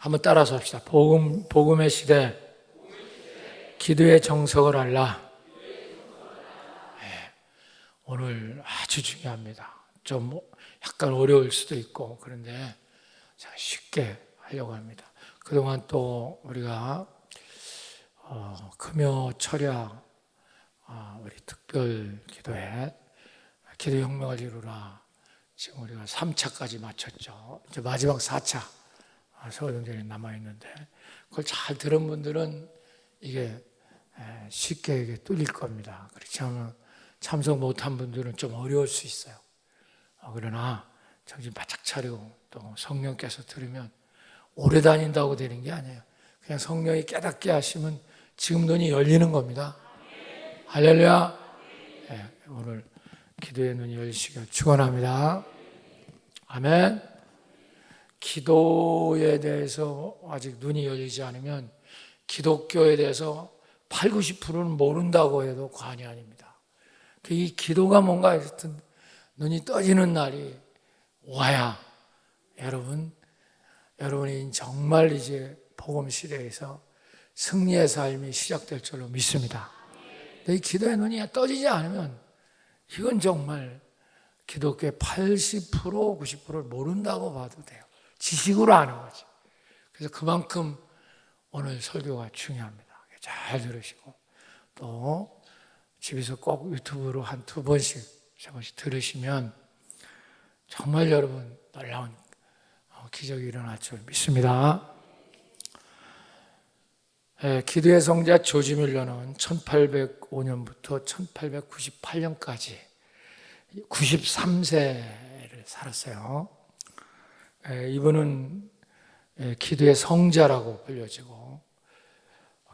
한번 따라서 합시다. 복음의 시대, 기도의 정석을 알라. 네, 오늘 아주 중요합니다. 좀 약간 어려울 수도 있고 그런데 제가 쉽게 하려고 합니다. 그동안 또 우리가 금요 철야 우리 특별 기도회 기도혁명을 이루라 지금 우리가 3차까지 마쳤죠. 이제 마지막 4차 서울경전이 남아있는데 그걸 잘 들은 분들은 이게 쉽게 이게 뚫릴 겁니다. 그렇지 않으면 참석 못한 분들은 좀 어려울 수 있어요. 그러나 정신 바짝 차리고 또 성령께서 들으면 오래 다닌다고 되는 게 아니에요. 그냥 성령이 깨닫게 하시면 지금 눈이 열리는 겁니다. 할렐루야. 네, 오늘 기도의 눈이 열리시길 축원합니다. 아멘. 기도에 대해서 아직 눈이 열리지 않으면 기독교에 대해서 8, 90%는 모른다고 해도 과언이 아닙니다. 이 기도가 뭔가 하여튼 눈이 떠지는 날이 와야 여러분이 정말 이제 복음 시대에서 승리의 삶이 시작될 줄로 믿습니다. 근데 이 기도의 눈이 떠지지 않으면 이건 정말 기독교의 80%, 90%를 모른다고 봐도 돼요. 지식으로 아는 거지. 그래서 그만큼 오늘 설교가 중요합니다. 잘 들으시고 또 집에서 꼭 유튜브로 한 2번씩, 3번씩 들으시면 정말 여러분 놀라운 기적이 일어날 줄 믿습니다. 기도의 성자 조지 밀러는 1805년부터 1898년까지 93세를 살았어요. 이분은 기도의 성자라고 불려지고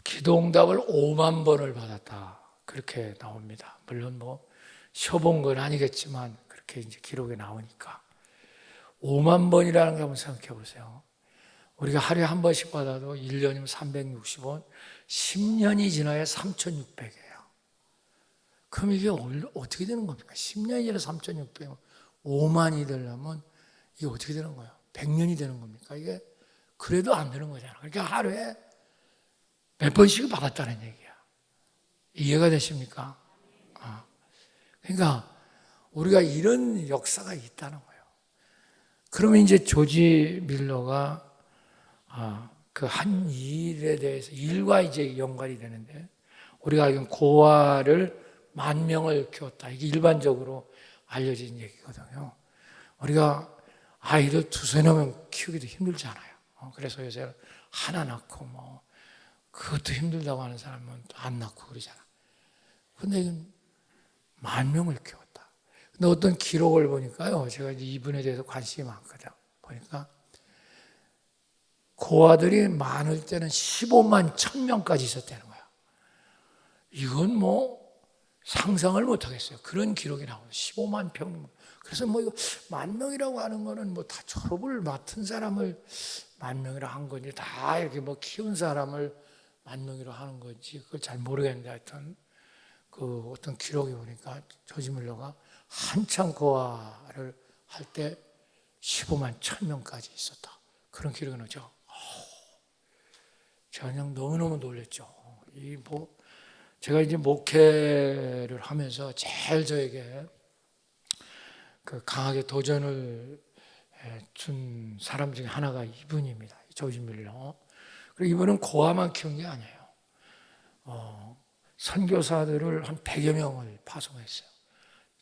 기도응답을 5만 번을 받았다 그렇게 나옵니다. 물론 쉬어본 건 아니겠지만 그렇게 이제 기록에 나오니까 5만 번이라는 거 한번 생각해 보세요. 우리가 하루에 한 번씩 받아도 1년이면 360원, 10년이 지나야 3,600이에요. 그럼 이게 어떻게 되는 겁니까? 10년이 지나 3,600원, 5만이 되려면 이게 어떻게 되는 거예요? 100년이 되는 겁니까? 이게 그래도 안 되는 거잖아요. 그러니까 하루에 몇 번씩을 받았다는 얘기야. 이해가 되십니까? 그러니까 우리가 이런 역사가 있다는 거예요. 그러면 이제 조지 밀러가 그 한 일에 대해서 일과 이제 연관이 되는데 우리가 알기로는 고아를 10,000명을 키웠다. 이게 일반적으로 알려진 얘기거든요. 우리가 아이들 2-3명 키우기도 힘들잖아요. 그래서 요새 하나 낳고 그것도 힘들다고 하는 사람은 안 낳고 그러잖아. 근데 이건 10,000명을 키웠다. 근데 어떤 기록을 보니까요. 제가 이제 이분에 대해서 관심이 많거든요. 보니까 고아들이 많을 때는 15만 1,000명까지 있었다는 거야. 이건 상상을 못 하겠어요. 그런 기록이 나와요. 15만 평. 그래서 이거 10,000명이라고 하는 거는 다 졸업을 맡은 사람을 10,000명이라 한 건지 다 이렇게 키운 사람을 10,000명이라 하는 건지 그걸 잘 모르겠는데 하여튼 그 어떤 기록이 보니까 조지 밀러가 한참 고아를 할 때 15만 1,000명까지 있었다. 그런 기록이 나죠. 제가 그냥 너무너무 놀랐죠. 제가 이제 목회를 하면서 제일 저에게 그 강하게 도전을 준 사람 중에 하나가 이분입니다. 조지 밀러. 그리고 이분은 고아만 키운 게 아니에요. 선교사들을 한 100여 명을 파송했어요.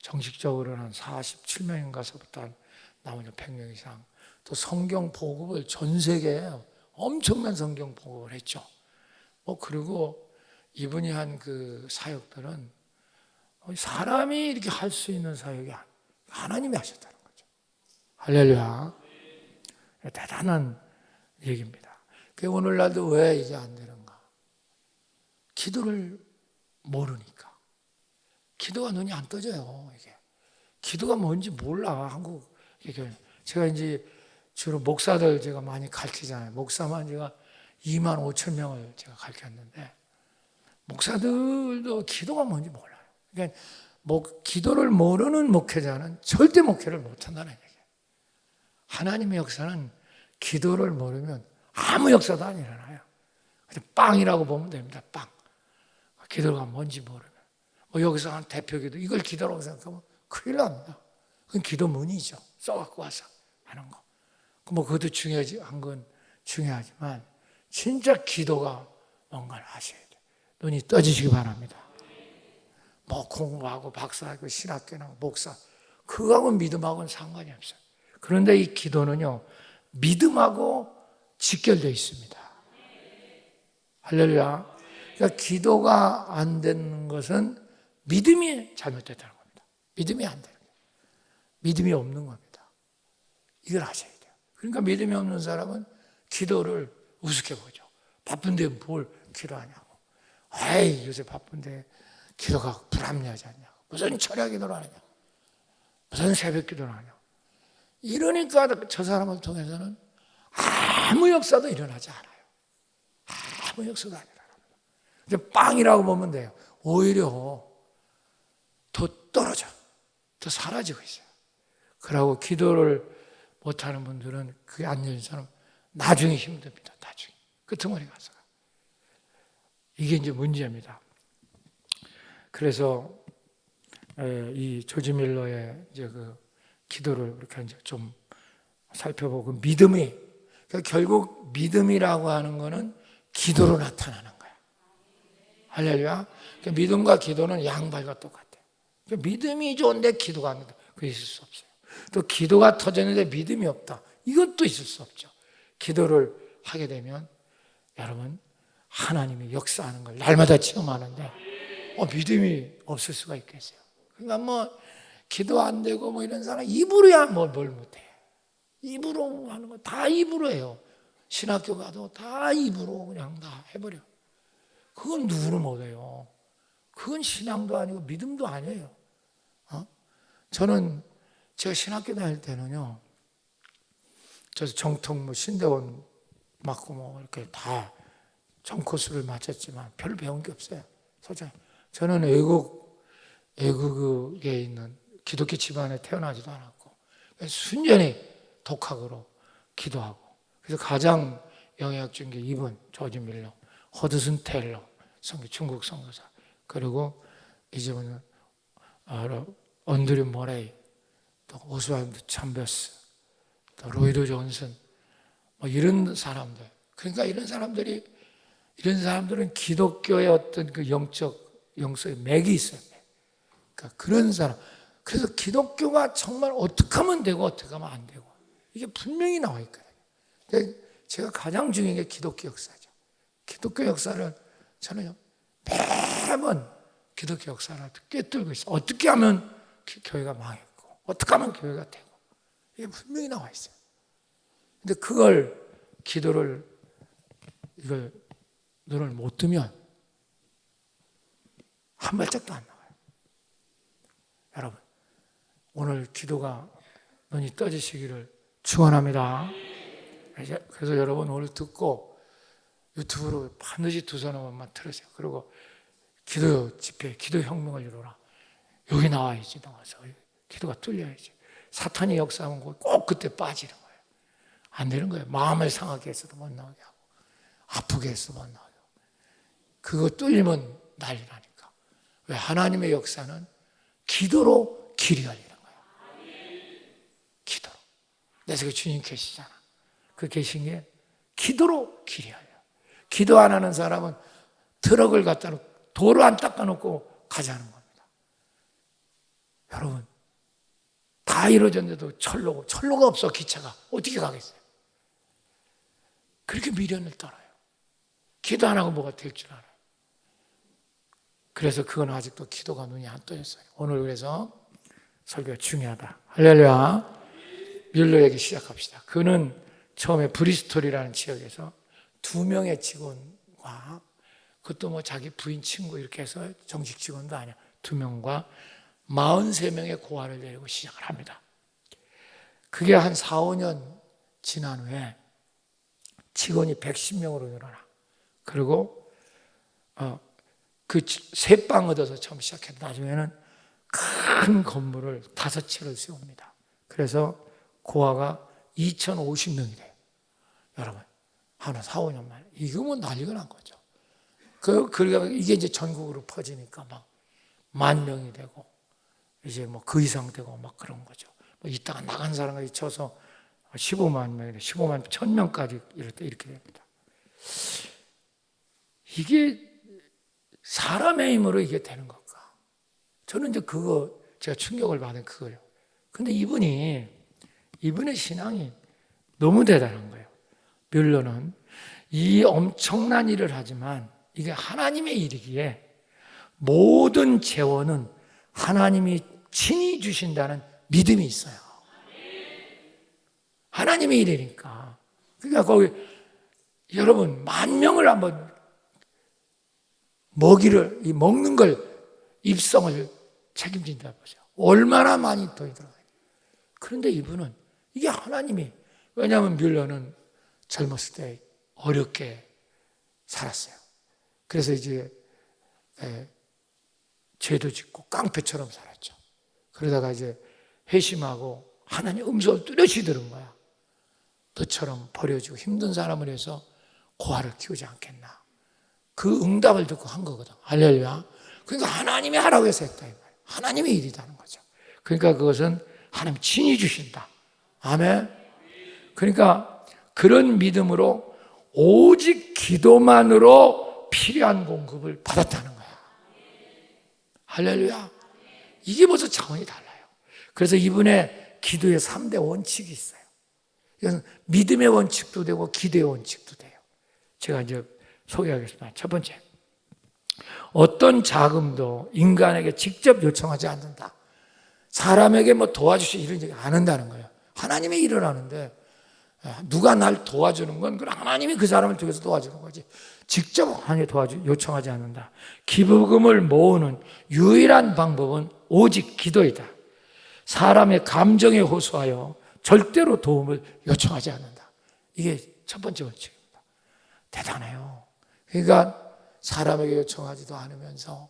정식적으로는 한 47명인가서부터 나머지 100명 이상. 또 성경 보급을 전 세계에 엄청난 성경 보급을 했죠. 그리고 이분이 한 그 사역들은 사람이 이렇게 할 수 있는 사역이 하나님이 하셨다는 거죠. 할렐루야. 대단한 얘기입니다. 오늘날도 왜 이게 안 되는가? 기도를 모르니까. 기도가 눈이 안 떠져요. 이게 기도가 뭔지 몰라. 한국 제가 이제 주로 목사들 제가 많이 가르치잖아요. 목사만 제가 25,000명을 제가 가르쳤는데 목사들도 기도가 뭔지 몰라요. 그러니까 기도를 모르는 목회자는 절대 목회를 못한다는 얘기예요. 하나님의 역사는 기도를 모르면 아무 역사도 안 일어나요. 빵이라고 보면 됩니다. 빵. 기도가 뭔지 모르면. 뭐 여기서 한 대표 기도, 이걸 기도라고 생각하면 큰일 납니다. 그건 기도문이죠. 써갖고 와서 하는 거. 뭐 그것도 중요한 건 중요하지만 진짜 기도가 뭔가를 하셔야 돼요. 눈이 떠지시기 바랍니다. 뭐 공부하고 박사하고 신학교나 목사, 그거하고는 믿음하고는 상관이 없어요. 그런데 이 기도는요, 믿음하고 직결되어 있습니다. 할렐루야. 그러니까 기도가 안 되는 것은 믿음이 잘못됐다는 겁니다. 믿음이 안 되는 거예요. 믿음이 없는 겁니다. 이걸 하셔야 돼요. 그러니까 믿음이 없는 사람은 기도를 우습게 보죠. 바쁜데 뭘 기도하냐고. 아이, 요새 바쁜데 기도가 불합리하지 않냐고. 무슨 철야 기도를 하냐고. 무슨 새벽 기도를 하냐고. 이러니까 저 사람을 통해서는 아무 역사도 일어나지 않아요. 아무 역사도 안 일어납니다. 이제 빵이라고 보면 돼요. 오히려 더 떨어져. 더 사라지고 있어요. 그러고 기도를 못하는 분들은 그게 안 열린 사람 나중에 힘듭니다. 나중에. 끄트머리 가서. 이게 이제 문제입니다. 그래서 이 조지 밀러의 이제 그 기도를 이렇게 이제 좀 살펴보고 믿음이, 그러니까 결국 믿음이라고 하는 거는 기도로 나타나는 거야. 할렐루야. 그러니까 믿음과 기도는 양발과 똑같아요. 그러니까 믿음이 좋은데 기도가 안 된다. 그게 있을 수 없어요. 또 기도가 터졌는데 믿음이 없다. 이것도 있을 수 없죠. 기도를 하게 되면 여러분 하나님이 역사하는 걸 날마다 체험하는데 믿음이 없을 수가 있겠어요. 그러니까 뭐 기도 안 되고 뭐 이런 사람 입으로야 뭘 못해. 입으로 하는 거 다 입으로 해요. 신학교 가도 다 입으로 그냥 다 해버려. 그건 누구를 못해요. 그건 신앙도 아니고 믿음도 아니에요. 저는 제가 신학교 다닐 때는요, 저 정통 뭐 신대원 맞고 뭐 이렇게 다 전코스를 마쳤지만 별로 배운 게 없어요. 솔직히 저는 애국에 있는 기독교 집안에 태어나지도 않았고 순전히 독학으로 기도하고, 그래서 가장 영향력 준 게 이분 조지 밀러, 허드슨 테일러 중국 선교사, 그리고 이제는 언드류 모레이, 또 오스왈드 참베스, 또 로이드 존슨, 뭐 이런 사람들. 그러니까 이런 사람들은 기독교의 어떤 그 영성의 맥이 있어요. 그러니까 그런 사람. 그래서 기독교가 정말 어떻게 하면 되고 어떻게 하면 안 되고 이게 분명히 나와 있거든요. 제가 가장 중요한 게 기독교 역사죠. 기독교 역사를 저는 매번 기독교 역사를 꿰뚫고 있어요. 어떻게 하면 교회가 망했고 어떻게 하면 교회가 되고 이게 분명히 나와 있어요. 근데 그걸 기도를 이걸 눈을 못 뜨면 한 발짝도 안 나와요. 여러분, 오늘 기도가 눈이 떠지시기를 축원합니다. 그래서 여러분 오늘 듣고 유튜브로 반드시 두 손 한번만 틀으세요. 그리고 기도 집회, 기도 혁명을 이루라. 여기 나와야지. 나와서 기도가 뚫려야지. 사탄이 역사하면 꼭 그때 빠지는 거예요. 안 되는 거예요. 마음을 상하게 해서도 못 나오게 하고 아프게 해서도 못 나오게 하고. 그거 뚫리면 난리나니까. 왜? 하나님의 역사는 기도로 길이 열리는 거예요. 기도로. 내 속에 주님 계시잖아. 그 계신 게 기도로 길이 열려요. 기도 안 하는 사람은 트럭을 갖다 놓고 도로 안 닦아놓고 가자는 겁니다. 여러분, 다 이루어졌는데도 철로가 없어. 기차가 어떻게 가겠어요? 그렇게 미련을 떨어요. 기도 안 하고 뭐가 될 줄 알아요. 그래서 그건 아직도 기도가 눈이 안 떠졌어요. 오늘 그래서 설교가 중요하다. 할렐루야. 뮬러 얘기 시작합시다. 그는 처음에 브리스톨이라는 지역에서 2명의 직원과, 그것도 뭐 자기 부인 친구 이렇게 해서 정식 직원도 아니야, 2명과 43명의 고아를 데리고 시작을 합니다. 그게 한 4, 5년 지난 후에 직원이 110명으로 늘어나. 그리고 그 세 방 얻어서 처음 시작했는데 나중에는 큰 건물을 5채를 세웁니다. 그래서 고아가 2050명이 돼요. 여러분, 한 4, 5년 만에. 이거 뭐 난리가 난 거죠. 그러니까 이게 이제 전국으로 퍼지니까 막 10,000명이 되고, 이제 뭐 그 이상 되고 막 그런 거죠. 뭐 이따가 나간 사람이 쳐서 15만 명이래, 15만 1,000명까지 이렇게 됩니다. 이게 사람의 힘으로 이게 되는 걸까? 저는 이제 제가 충격을 받은 그거예요. 근데 이분의 신앙이 너무 대단한 거예요. 뮬러는 이 엄청난 일을 하지만 이게 하나님의 일이기에 모든 재원은 하나님이 친히 주신다는 믿음이 있어요. 하나님의 일이니까. 그러니까 거기 여러분 10,000명을 한번 먹는 걸, 입성을 책임진다 보세요. 얼마나 많이 더 들어가요. 그런데 이분은 이게 하나님이, 왜냐하면 뮬러는 젊었을 때 어렵게 살았어요. 그래서 이제 죄도 짓고 깡패처럼 살았죠. 그러다가 이제 회심하고 하나님 음성을 뚜렷이 들은 거야. 너처럼 버려지고 힘든 사람을 해서 고아를 키우지 않겠나. 그 응답을 듣고 한 거거든. 할렐루야. 그러니까 하나님이 하라고 해서 했다 이 말이야. 하나님의 일이라는 거죠. 그러니까 그것은 하나님 친히 주신다. 아멘. 그러니까 그런 믿음으로 오직 기도만으로 필요한 공급을 받았다는 거야. 할렐루야. 이게 벌써 차원이 달라요. 그래서 이분의 기도의 3대 원칙이 있어요. 이건 믿음의 원칙도 되고 기도의 원칙도 돼요. 제가 이제 소개하겠습니다. 첫 번째, 어떤 자금도 인간에게 직접 요청하지 않는다. 사람에게 뭐 도와주시 이런 얘기 안 한다는 거예요. 하나님의 일을 하는데 누가 날 도와주는 건 하나님이 그 사람을 통해서 도와주는 거지. 직접 하나님이 요청하지 않는다. 기부금을 모으는 유일한 방법은 오직 기도이다. 사람의 감정에 호소하여 절대로 도움을 요청하지 않는다. 이게 첫 번째 원칙입니다. 대단해요. 그러니까 사람에게 요청하지도 않으면서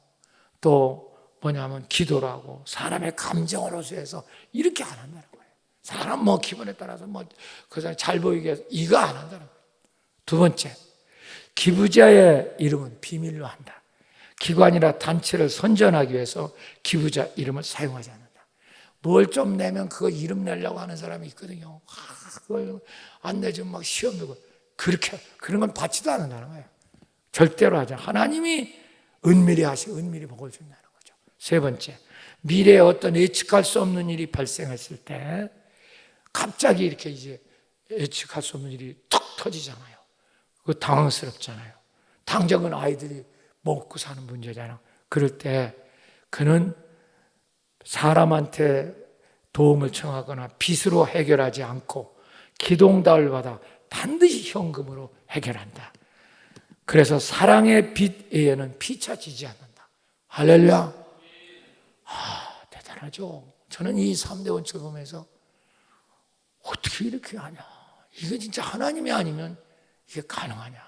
또 뭐냐면 기도를 하고 사람의 감정을 호소해서 이렇게 안 한다는 거예요. 사람 뭐 기분에 따라서 뭐 그 사람 잘 보이게 해서 이거 안 한다는 거예요. 두 번째, 기부자의 이름은 비밀로 한다. 기관이나 단체를 선전하기 위해서 기부자 이름을 사용하지 않는다. 뭘 좀 내면 그거 이름 내려고 하는 사람이 있거든요. 그걸 안 내주면 막 시험 내고 그런 건 받지도 않는다는 거예요. 절대로 하지 않아요. 하나님이 은밀히 은밀히 복을 준다는 거죠. 세 번째, 미래에 어떤 예측할 수 없는 일이 발생했을 때 갑자기 이렇게 이제 예측할 수 없는 일이 툭 터지잖아요. 그거 당황스럽잖아요. 당장은 아이들이 먹고 사는 문제잖아요. 그럴 때 그는 사람한테 도움을 청하거나 빚으로 해결하지 않고 기도응답을 받아 반드시 현금으로 해결한다. 그래서 사랑의 빛 외에는 피차지지 않는다. 할렐루야. 대단하죠. 저는 이 3대 원칙을 보면서 어떻게 이렇게 하냐. 이게 진짜 하나님이 아니면 이게 가능하냐.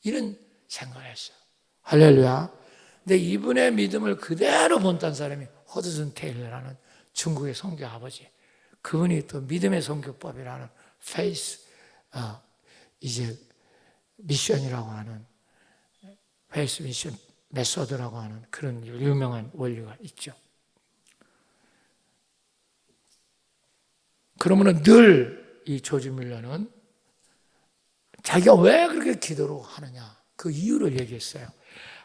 이런 생각을 했어요. 할렐루야. 근데 이분의 믿음을 그대로 본딴 사람이 허드슨 테일러라는 중국의 선교 아버지. 그분이 또 믿음의 선교법이라는 페이스 이제 미션이라고 하는 페이스 미션 메소드라고 하는 그런 유명한 원리가 있죠. 그러면은 늘 이 조지 뮬러는 자기가 왜 그렇게 기도를 하느냐 그 이유를 얘기했어요.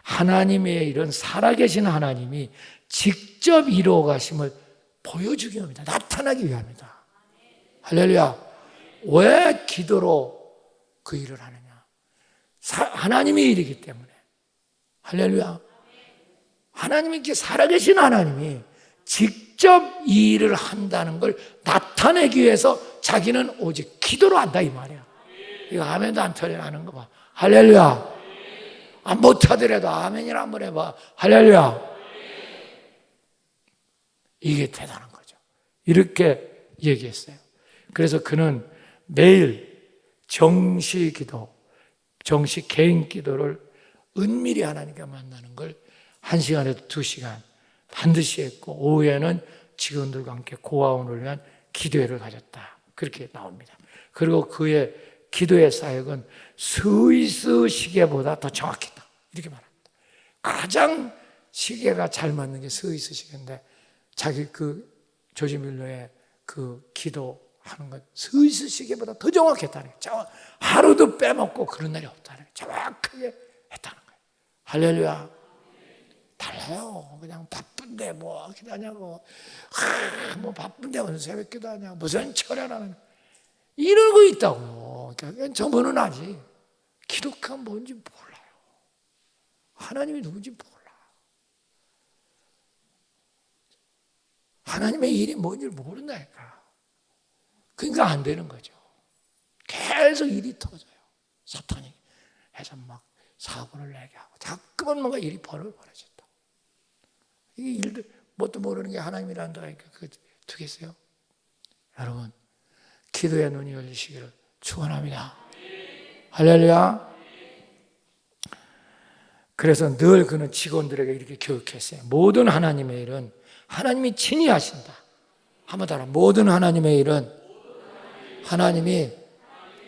하나님의 일은 살아계신 하나님이 직접 이루어 가심을 보여주기 위함이다. 나타나기 위함이다. 할렐루야. 왜 기도로 그 일을 하느냐? 하나님의 일이기 때문에. 할렐루야. 하나님이 이렇게 살아계신 하나님이 직접 이 일을 한다는 걸 나타내기 위해서 자기는 오직 기도로 한다 이 말이야. 이거 아멘도 안 터져나는 거 봐. 할렐루야. 못하더라도 아멘이라 한번 해봐. 할렐루야. 이게 대단한 거죠. 이렇게 얘기했어요. 그래서 그는 매일 정시 기도, 정시 개인 기도를 은밀히 하나님과 만나는 걸 1시간에도 2시간 반드시 했고 오후에는 직원들과 함께 고아원을 위한 기도회를 가졌다. 그렇게 나옵니다. 그리고 그의 기도의 사역은 스위스 시계보다 더 정확했다. 이렇게 말합니다. 가장 시계가 잘 맞는 게 스위스 시계인데 자기 그 조지 밀러의 그 기도하는 건 스위스 시계보다 더 정확했다는 거예요. 하루도 빼먹고 그런 날이 없다는 거예요. 정확하게 했다는 거예요. 할렐루야. 달라요. 그냥 바쁜데 뭐 기도하냐고. 뭐 바쁜데 무슨 새벽 기도하냐고. 무슨 철야라는 이러고 있다고요. 그러니까 저분은 아직 기독가 뭔지 몰라요. 하나님이 누군지 몰라. 하나님의 일이 뭔지 모른다니까. 그러니까 안 되는 거죠. 계속 일이 터져요. 사탄이 해서 막 사고를 내게 하고 자꾸만 뭔가 일이 벌어진다. 이게 일들 뭣도 모르는 게 하나님이란다 하니까 그거 두겠어요? 여러분 기도의 눈이 열리시기를 축원합니다. 할렐루야. 그래서 늘 그는 직원들에게 이렇게 교육했어요. 모든 하나님의 일은 하나님이 친히 하신다. 한번 따라. 모든 하나님의 일은 하나님이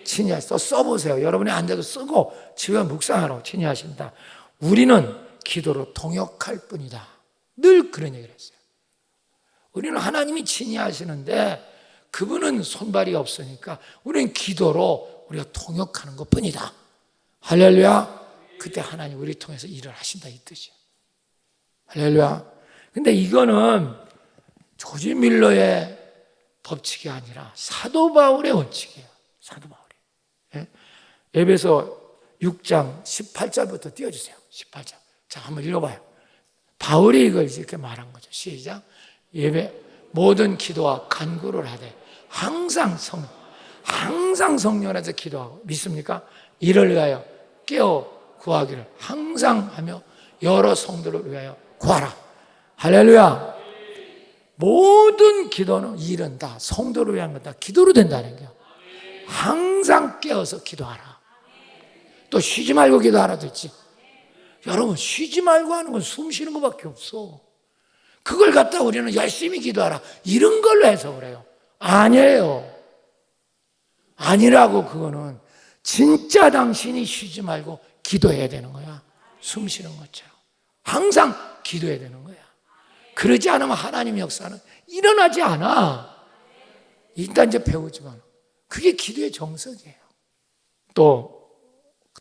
친히 하신다. 써보세요. 여러분이 안 돼도 쓰고 집에 묵상하라고. 친히 하신다. 우리는 기도로 동역할 뿐이다. 늘 그런 얘기를 했어요. 우리는 하나님이 친히 하시는데 그분은 손발이 없으니까 우리는 기도로 우리가 동역하는 것 뿐이다. 할렐루야. 그때 하나님 우리 통해서 일을 하신다 이 뜻이에요. 할렐루야. 근데 이거는 조지 밀러의 법칙이 아니라 사도 바울의 원칙이에요. 사도 바울이. 예? 에베소 6장 18절부터 띄워주세요. 18절. 자, 한번 읽어봐요. 바울이 이걸 이렇게 말한 거죠. 시작. 예배 모든 기도와 간구를 하되 항상 성령 안에서 기도하고 믿습니까? 이를 위하여 깨어 구하기를 항상 하며 여러 성도를 위하여 구하라. 할렐루야. 모든 기도는 일은 다 성도를 위한 건 다 기도로 된다는 거예요. 항상 깨어서 기도하라. 또 쉬지 말고 기도하라도 있지. 여러분 쉬지 말고 하는 건 숨 쉬는 것밖에 없어. 그걸 갖다 우리는 열심히 기도하라 이런 걸로 해서 그래요. 아니에요. 아니라고. 그거는 진짜 당신이 쉬지 말고 기도해야 되는 거야. 숨 쉬는 것처럼 항상 기도해야 되는 거야. 그러지 않으면 하나님의 역사는 일어나지 않아. 일단 이제 배우지만 그게 기도의 정석이에요. 또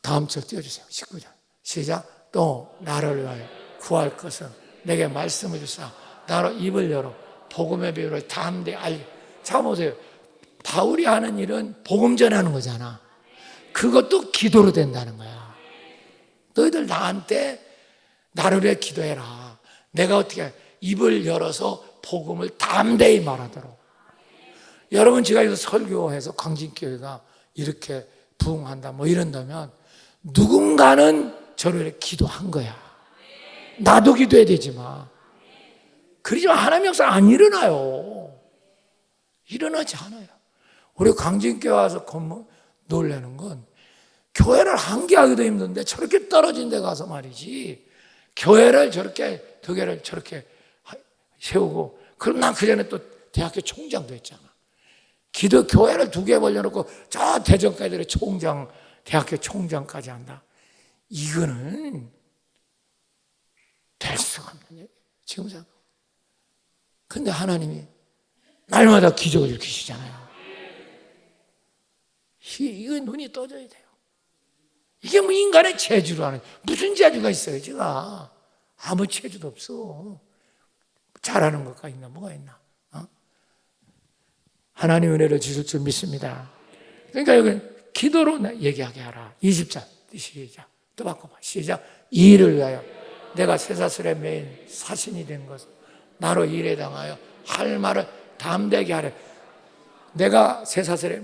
다음 절 띄워주세요. 19절 시작. 또 나를 위하여 구할 것은 내게 말씀을 주사 나로 입을 열어 복음의 비유를 담대히 알리. 자 보세요. 바울이 하는 일은 복음 전하는 거잖아. 그것도 기도로 된다는 거야. 너희들 나한테 나를 위해 기도해라. 내가 어떻게 입을 열어서 복음을 담대히 말하도록. 여러분 제가 여기서 설교해서 광진교회가 이렇게 부흥한다 뭐 이런다면 누군가는 저를 위해 기도한 거야. 나도 기도해야 되지만 그러지만 하나님의 역사 안 일어나요. 일어나지 않아요. 우리 광진교회 와서 놀라는 건 교회를 한 개 하기도 힘든데 저렇게 떨어진 데 가서 말이지 교회를 저렇게 두 개를 저렇게 세우고 그럼 난 그 전에 또 대학교 총장도 했잖아. 기도 교회를 두 개 벌려놓고 저 대전까지 총장 대학교 총장까지 한다. 이거는 될 수가 없는 얘기예요. 지금 생각. 근데 하나님이 날마다 기적을 일으키시잖아요. 이거 눈이 떠져야 돼요. 이게 뭐 인간의 재주로 하는 무슨 재주가 있어요 제가. 아무 재주도 없어. 잘하는 것가 있나 뭐가 있나. 하나님 은혜를 주실 줄 믿습니다. 그러니까 여기 기도로 얘기하게 하라. 20절 시작. 또 바꿔봐. 시작. 이 일을 위하여 내가 쇠사슬에 매인 사신이 된 것 나로 일에 당하여 할 말을 담대게 하래. 내가 쇠사슬에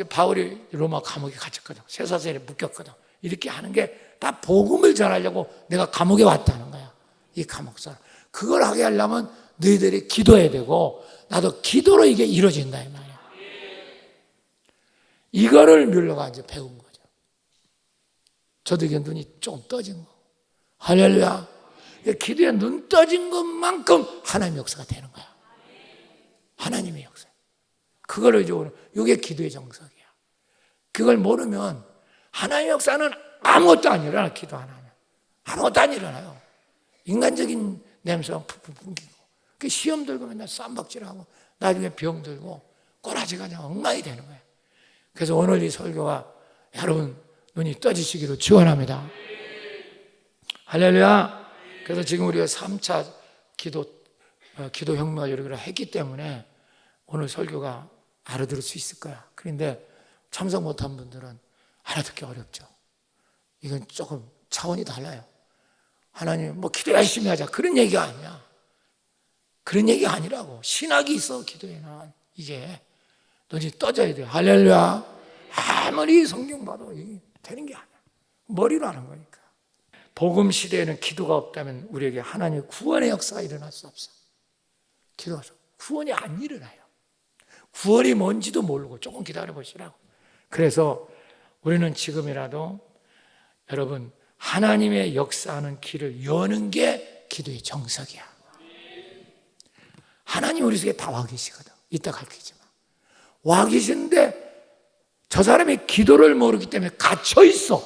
바울이 로마 감옥에 갇혔거든. 쇠사슬에 묶였거든. 이렇게 하는 게 다 복음을 전하려고 내가 감옥에 왔다는 거야. 이 감옥사. 그걸 하게 하려면 너희들이 기도해야 되고 나도 기도로 이게 이루어진다 이 말이야. 이거를 뮬러가 이제 배운 거죠. 저도 이게 눈이 조금 떠진 거. 할렐루야. 기도에 눈 떠진 것만큼 하나님의 역사가 되는 거야. 하나님의 역사. 그거를 이제 이게 기도의 정석이야. 그걸 모르면 하나님의 역사는 아무것도 안 일어나. 기도 안 하면 아무것도 안 일어나요. 인간적인 냄새가 푹푹 풍기고, 그 시험 들고 맨날 쌈박질하고 나중에 병 들고 꼬라지가 그냥 엉망이 되는 거예요. 그래서 오늘 이 설교가 여러분 눈이 떠지시기를 축원합니다. 할렐루야. 그래서 지금 우리가 3차 기도 혁명을 여러 했기 때문에 오늘 설교가 알아들을 수 있을 거야. 그런데 참석 못한 분들은 알아듣기 어렵죠. 이건 조금 차원이 달라요. 하나님 뭐 기도 열심히 하자 그런 얘기가 아니야. 그런 얘기가 아니라고. 신학이 있어. 기도에는 이게 눈이 떠져야 돼. 할렐루야. 아무리 성경 봐도 되는 게 아니야. 머리로 하는 거니까. 복음 시대에는 기도가 없다면 우리에게 하나님의 구원의 역사가 일어날 수 없어. 기도가 구원이 안 일어나요. 구원이 뭔지도 모르고 조금 기다려 보시라고. 그래서 우리는 지금이라도 여러분 하나님의 역사하는 길을 여는 게 기도의 정석이야. 하나님 우리 속에 다 와 계시거든. 이따 가르치지만 와 계시는데 저 사람이 기도를 모르기 때문에 갇혀 있어.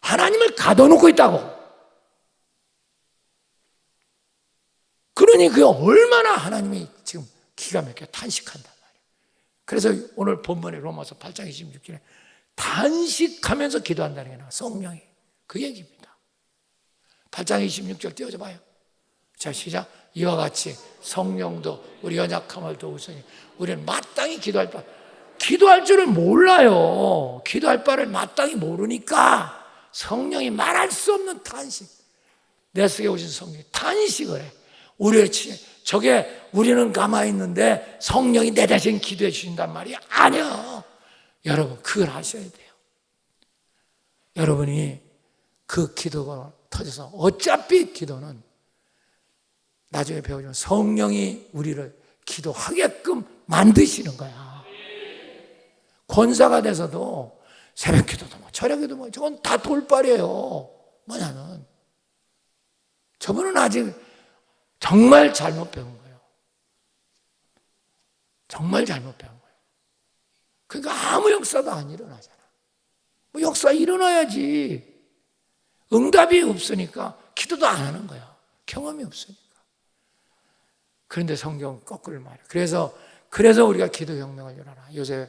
하나님을 가둬놓고 있다고. 그러니 그게 얼마나 하나님이 지금 기가 막혀 탄식한단 말이에요. 그래서 오늘 본문의 로마서 8장 26절에 탄식하면서 기도한다는 게 나와. 성령이 그 얘기입니다. 8장 26절 띄워줘 봐요. 자, 시작. 이와 같이 성령도 우리 연약함을 도우시니 우리는 마땅히 기도할 줄을 몰라요. 기도할 바를 마땅히 모르니까 성령이 말할 수 없는 탄식. 내 속에 오신 성령이 탄식을 해. 저게 우리는 가만히 있는데 성령이 내 대신 기도해 주신단 말이 아니야. 여러분 그걸 하셔야 돼요. 여러분이 그 기도가 터져서 어차피 기도는 나중에 배우지만 성령이 우리를 기도하게끔 만드시는 거야. 권사가 돼서도 새벽 기도도 뭐 저녁 기도도 뭐 저건 다 돌발이에요. 뭐냐면 저분은 아직 정말 잘못 배운 거예요. 정말 잘못 배운 거예요. 그러니까 아무 역사도 안 일어나잖아. 뭐 역사 일어나야지. 응답이 없으니까 기도도 안 하는 거야. 경험이 없으니까. 그런데 성경은 거꾸로 말해요. 그래서 우리가 기도 혁명을 일어나. 요새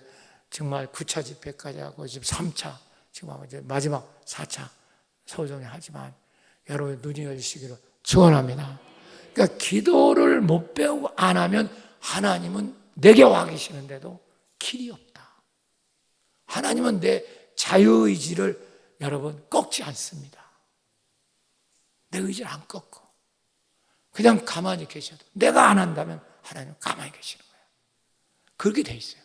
정말 9차 집회까지 하고 지금 3차, 지금 이제 마지막 4차 서울정리 하지만 여러분 눈이 열리시기를 축원합니다. 그러니까 기도를 못 배우고 안 하면 하나님은 내게 와 계시는데도 길이 없다. 하나님은 내 자유의지를 여러분 꺾지 않습니다. 내 의지를 안 꺾어. 그냥 가만히 계셔도 내가 안 한다면 하나님은 가만히 계시는 거예요. 그렇게 돼 있어요.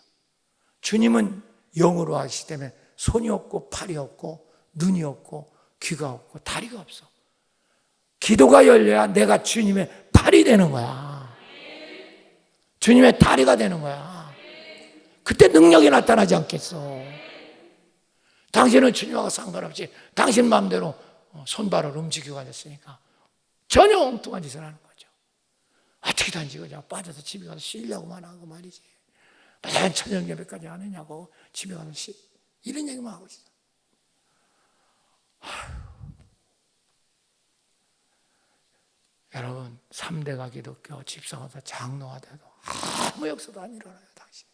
주님은 영으로 하시기 때문에 손이 없고 팔이 없고 눈이 없고 귀가 없고 다리가 없어. 기도가 열려야 내가 주님의 팔이 되는 거야. 주님의 다리가 되는 거야. 그때 능력이 나타나지 않겠어. 당신은 주님하고 상관없이 당신 마음대로 손발을 움직이고 앉았으니까 전혀 엉뚱한 짓을 하는 거죠. 어떻게 단지 그냥 빠져서 집에 가서 쉬려고만 하고 말이지. 맨 저녁 예배까지 안 하냐고 집에 가서 이런 얘기만 하고 있어. 여러분 3대가 기독교 집사가서 장로가 돼도 아무 역사도 안 일어나요. 당신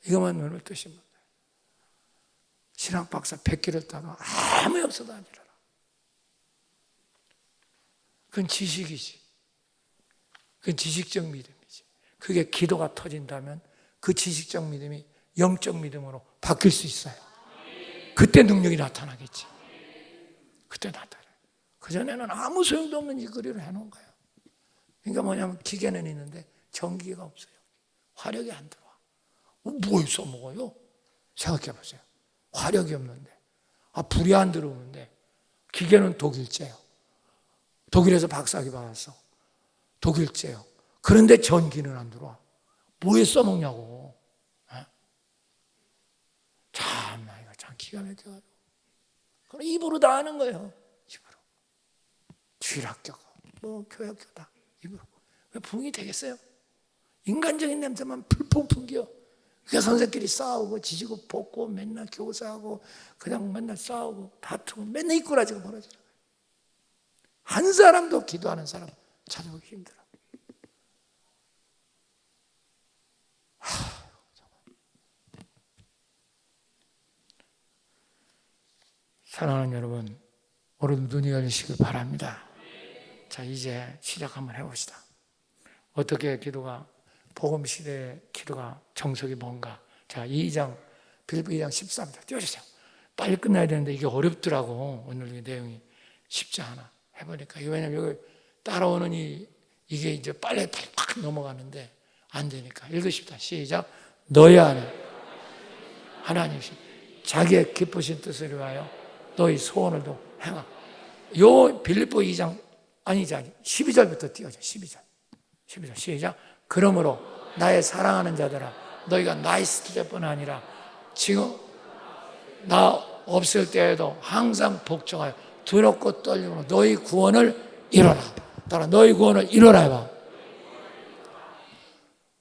이것만 눈을 뜨신 분들 신학 박사 100기를 따도 아무 역사도 안 일어나. 그건 지식이지. 그건 지식적 믿음이지. 그게 기도가 터진다면 그 지식적 믿음이 영적 믿음으로 바뀔 수 있어요. 그때 능력이 나타나겠지. 그때 나타나요. 그전에는 아무 소용도 없는 짓거리를 해놓은 거예요. 그러니까 뭐냐면 기계는 있는데 전기가 없어요. 화력이 안 들어와. 뭘 써먹어요? 생각해 보세요. 화력이 없는데, 불이 안 들어오는데, 기계는 독일제요. 독일에서 박사학위 받았어. 독일제요. 그런데 전기는 안 들어와. 뭐에 써먹냐고. 참나, 이거 참 기가 막혀가지고. 그럼 입으로 다 하는 거예요. 입으로. 주일학교가, 교회학교다. 입으로. 왜 부흥이 되겠어요? 인간적인 냄새만 풀풍 풍겨. 그러니까 선생끼리 싸우고 지지고 볶고 맨날 교사하고 그냥 맨날 싸우고 다투고 맨날 이꼬라지가 벌어져요. 한 사람도 기도하는 사람 찾아보기 힘들어. 사랑하는 여러분, 오늘 눈이 열리시길 바랍니다. 자, 이제 시작 한번 해봅시다. 어떻게 기도가, 복음 시대의 기도가 정석이 뭔가. 자, 2장, 빌립보 2장 13절 띄워주세요. 빨리 끝나야 되는데 이게 어렵더라고. 오늘 이 내용이 쉽지 않아. 해보니까. 왜냐면 여기 따라오는 이게 이제 빨리 팍 넘어가는데 안 되니까. 읽으십시다. 시작. 너희 안에 하나님이 자기의 기쁘신 뜻을 위하여 너희 소원을도 행하. 요 빌립보 2장, 아니지, 12절부터 띄워줘. 12절 시작. 그러므로 나의 사랑하는 자들아, 너희가 나 있을 때뿐 아니라 지금 나 없을 때에도 항상 복종하여 두렵고 떨림으로 너희 구원을 이뤄라. 따라 너희 구원을 이뤄라 해봐.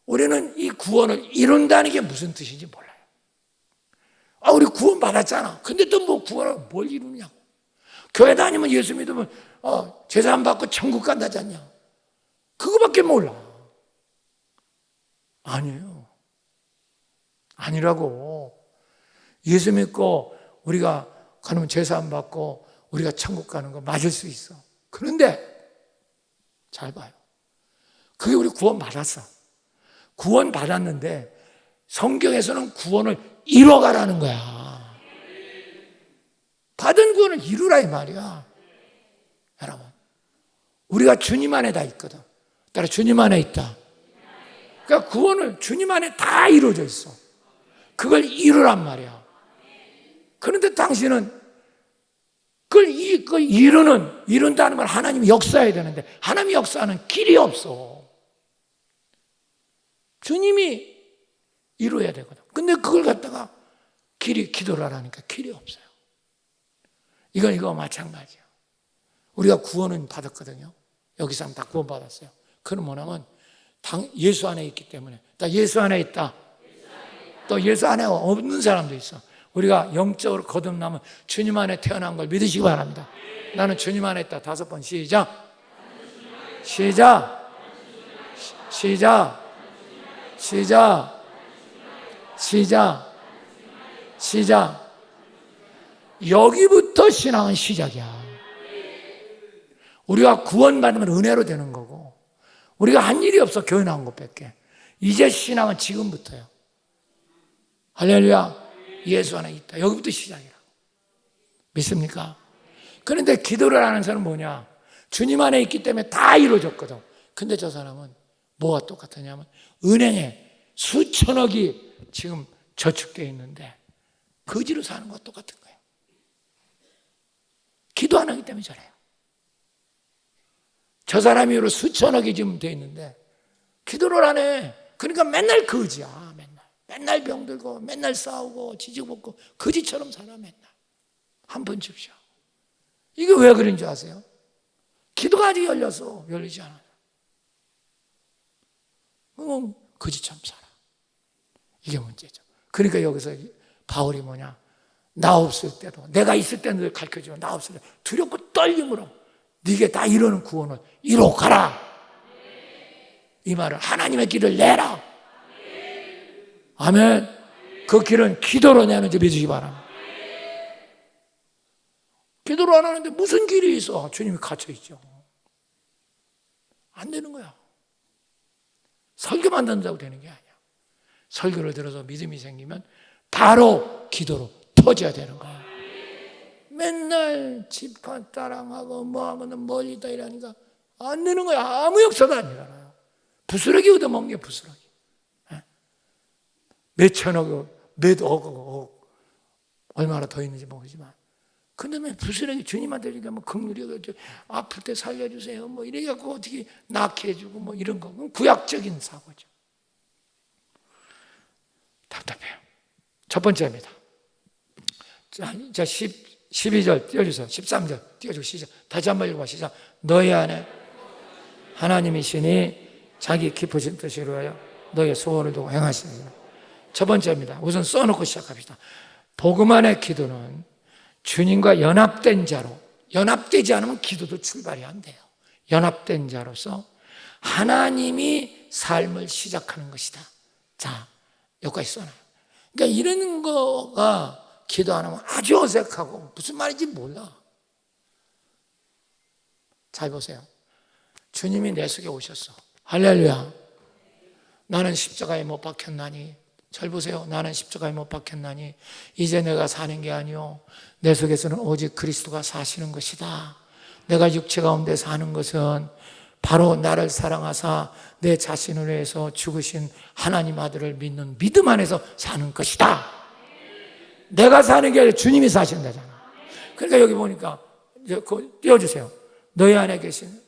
우리는 이 구원을 이룬다는 게 무슨 뜻인지 몰라요. 우리 구원 받았잖아. 근데 또 뭐 구원을 뭘 이루냐고. 교회 다니면 예수 믿으면 제사 안 받고 천국 간다지 않냐. 그거밖에 몰라. 아니에요. 아니라고. 예수 믿고 우리가 가면 제사 안 받고 우리가 천국 가는 거 맞을 수 있어. 그런데 잘 봐요. 그게 우리 구원 받았어. 구원 받았는데 성경에서는 구원을 이뤄가라는 거야. 받은 구원을 이루라 이 말이야. 여러분, 우리가 주님 안에 다 있거든. 따라 주님 안에 있다. 그러니까 구원을 주님 안에 다 이루어져 있어. 그걸 이루란 말이야. 그런데 당신은 그걸 이룬다는 말, 하나님이 역사해야 되는데 하나님이 역사하는 길이 없어. 주님이 이루어야 되거든. 근데 그걸 갖다가 기도를 하라니까 길이 없어요. 이거 마찬가지야. 우리가 구원은 받았거든요. 여기 사람 다 구원 받았어요. 그건 뭐냐면 예수 안에 있기 때문에. 나 예수 안에 있다. 또 예수 안에 없는 사람도 있어. 우리가 영적으로 거듭나면 주님 안에 태어난 걸 믿으시기 바랍니다. 나는 주님 안에 있다. 5번 시작. 시작. 여기부터 신앙은 시작이야. 우리가 구원받으면 은혜로 되는 거고, 우리가 한 일이 없어. 교회 나온 것밖에. 이제 신앙은 지금부터요. 할렐루야. 예수 안에 있다. 여기부터 시작이라고. 믿습니까? 그런데 기도를 하는 사람은 뭐냐? 주님 안에 있기 때문에 다 이루어졌거든. 근데 저 사람은 뭐가 똑같으냐면 은행에 수천억이 지금 저축되어 있는데 거지로 사는 것과 똑같은 거예요. 기도 안 하기 때문에 저래요. 저 사람이 이후로 수천억이 지금 되어 있는데 기도를 안 해. 그러니까 맨날 거지야. 맨날 병들고 맨날 싸우고 지지고 거지처럼 살아. 맨날 한 번 줍시오. 이게 왜 그런 줄 아세요? 기도가 아직 열리지 않아요. 그럼 거지처럼 살아. 이게 문제죠. 그러니까 여기서 바울이 뭐냐? 나 없을 때도, 내가 있을 때는 늘 가르쳐주고, 나 없을 때 두렵고 떨림으로 네게 다 이루는 구원을 이루어 가라. 이 말은 하나님의 길을 내라. 아멘. 그 길은 기도로 내는지 믿으시기 바랍니다. 기도를 안 하는데 무슨 길이 있어? 주님이 갇혀있죠. 안 되는 거야. 설교만 듣는다고 되는 게 아니야. 설교를 들어서 믿음이 생기면 바로 기도로 터져야 되는 거야. 맨날 집안 따랑하고 뭐하고는 멀리다 이러니까 안 되는 거야. 아무 역사도 안 일어나요. 부스러기 얻어먹는 게 부스러기. 몇 천억, 몇 억, 얼마나 더 있는지 모르지만. 근데 왜 부스러기 주님한테 뭐 긍휼히 아플 때 살려주세요. 뭐 이래갖고 어떻게 낫게 해주고 뭐 이런 거. 구약적인 사고죠. 답답해요. 첫 번째입니다. 자, 12절 띄워주세요. 13절 띄워주고 시작. 다시 한번 읽어봐. 시작. 너희 안에 하나님이시니 자기 깊으신 뜻을 위하여 너희의 소원을 두고 행하시니라. 첫 번째입니다. 우선 써놓고 시작합시다. 복음 안의 기도는 주님과 연합된 자로, 연합되지 않으면 기도도 출발이 안 돼요. 연합된 자로서 하나님이 삶을 시작하는 것이다. 자, 여기까지 써놔요. 그러니까 이런 거가 기도 안 하면 아주 어색하고 무슨 말인지 몰라. 잘 보세요. 주님이 내 속에 오셨어. 할렐루야. 나는 십자가에 못 박혔나니, 잘 보세요. 나는 십자가에 못 박혔나니 이제 내가 사는 게 아니요 내 속에서는 오직 그리스도가 사시는 것이다. 내가 육체 가운데 사는 것은 바로 나를 사랑하사 내 자신을 위해서 죽으신 하나님 아들을 믿는 믿음 안에서 사는 것이다. 내가 사는 게 아니라 주님이 사신다잖아. 그러니까 여기 보니까 띄워주세요. 너희 안에 계신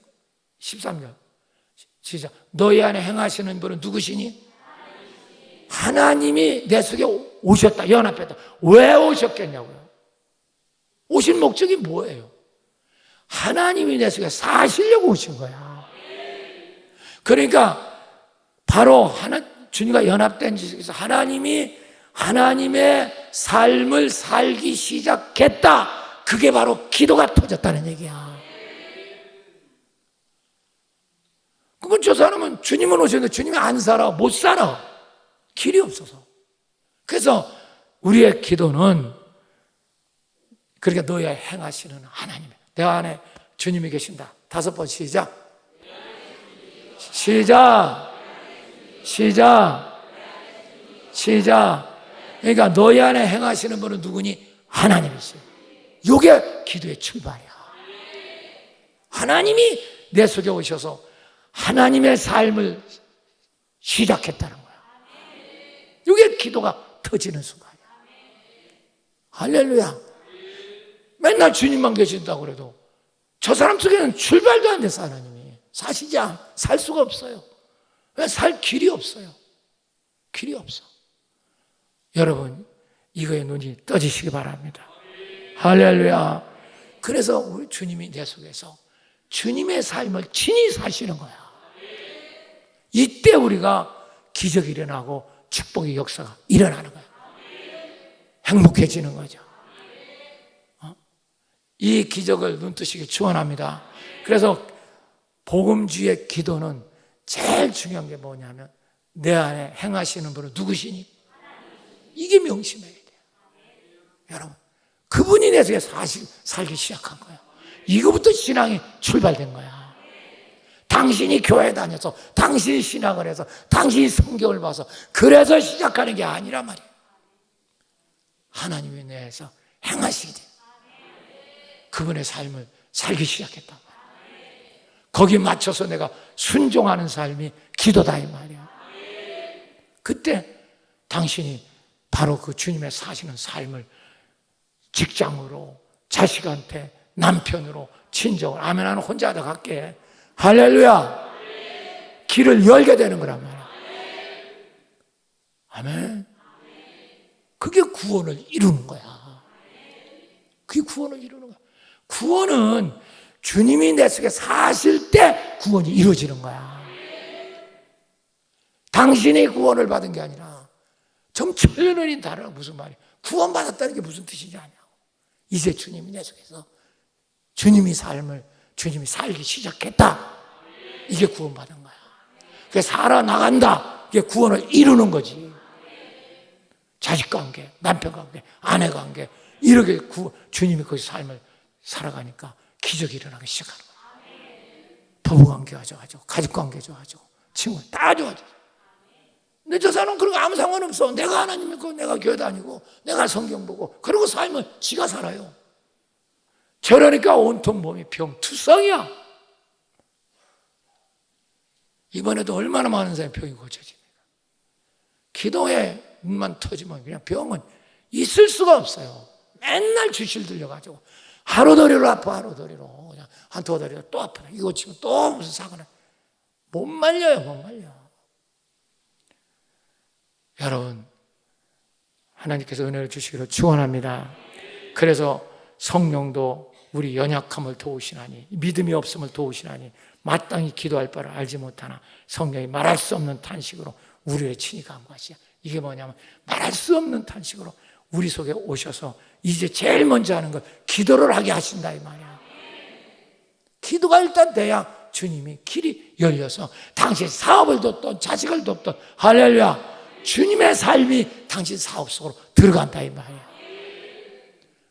13절 시작. 너희 안에 행하시는 분은 누구시니? 하나님이 내 속에 오셨다. 연합했다. 왜 오셨겠냐고요? 오신 목적이 뭐예요? 하나님이 내 속에 사시려고 오신 거야. 그러니까 바로 주님과 연합된 지식에서 하나님이 하나님의 삶을 살기 시작했다. 그게 바로 기도가 터졌다는 얘기야. 그러면 저 사람은 주님은 오셨는데 주님이 안 살아, 못 살아. 길이 없어서. 그래서 우리의 기도는 그러니까 너희 행하시는 하나님, 내 안에 주님이 계신다. 5번 시작. 시작. 그러니까 너희 안에 행하시는 분은 누구니? 하나님이세요. 이게 기도의 출발이야. 하나님이 내 속에 오셔서 하나님의 삶을 시작했다는 거야. 이게 기도가 터지는 순간이야. 할렐루야. 맨날 주님만 계신다고 그래도 저 사람 속에는 출발도 안 돼서 하나님이 살 수가 없어요. 왜? 살 길이 없어요. 길이 없어. 여러분, 이거에 눈이 떠지시기 바랍니다. 할렐루야. 그래서 우리 주님이 내 속에서 주님의 삶을 친히 사시는 거야. 이때 우리가 기적이 일어나고 축복의 역사가 일어나는 거야. 행복해지는 거죠. 이 기적을 눈뜨시기 축원합니다. 그래서 복음주의 기도는 제일 중요한 게 뭐냐면 내 안에 행하시는 분은 누구시니? 이게 명심해야 돼요. 여러분, 그분이 내 속에 살기 시작한 거예요. 이거부터 신앙이 출발된 거야. 당신이 교회 다녀서, 당신이 신앙을 해서, 당신이 성경을 봐서 그래서 시작하는 게 아니란 말이에요. 하나님이 내에서 행하시게 돼요. 그분의 삶을 살기 시작했단 말이에요. 거기에 맞춰서 내가 순종하는 삶이 기도다 이 말이야. 그때 당신이 바로 그 주님의 사시는 삶을 직장으로, 자식한테, 남편으로, 친정으로, 아멘, 나는 혼자 하다 갈게. 할렐루야. 길을 열게 되는 거란 말이야. 아멘. 그게 구원을 이루는 거야. 그게 구원을 이루는 거야. 구원은 주님이 내 속에 사실 때 구원이 이루어지는 거야. 당신이 구원을 받은 게 아니라 점천연이 다르고 무슨 말이야. 구원받았다는 게 무슨 뜻이냐 하냐고. 이제 주님이 내 속에서 주님이 주님이 살기 시작했다. 이게 구원받은 거야. 그게 살아나간다. 이게 구원을 이루는 거지. 자식 관계, 남편 관계, 아내 관계 이렇게 주님이 그 삶을 살아가니까 기적이 일어나기 시작하는 거야. 부부 관계가 좋아지고 가족 관계 좋아지고 친구 다 좋아지고. 근데 저 사람은 그런 거 아무 상관없어. 내가 하나님 믿고 내가 교회 다니고 내가 성경 보고 그러고 삶을 지가 살아요. 저러니까 온통 몸이 병투성이야. 이번에도 얼마나 많은 사람이 병이 고쳐집니까? 기도에 눈만 터지면 그냥 병은 있을 수가 없어요. 맨날 주실 들려가지고 하루더리로 아파. 하루더리로 그냥 한두 더리로 또 아프다. 이거 치고 또 무슨 사고나. 못 말려요. 못 말려. 여러분, 하나님께서 은혜를 주시기를 축원합니다. 그래서 성령도 우리 연약함을 도우시나니, 믿음이 없음을 도우시나니, 마땅히 기도할 바를 알지 못하나 성령이 말할 수 없는 탄식으로 우리를 친히 간구하시야. 이게 뭐냐면 말할 수 없는 탄식으로 우리 속에 오셔서 이제 제일 먼저 하는 걸 기도를 하게 하신다 이 말이야. 기도가 일단 돼야 주님이 길이 열려서 당신 사업을 돕던 자식을 돕던 할렐루야 주님의 삶이 당신 사업 속으로 들어간다 이 말이야.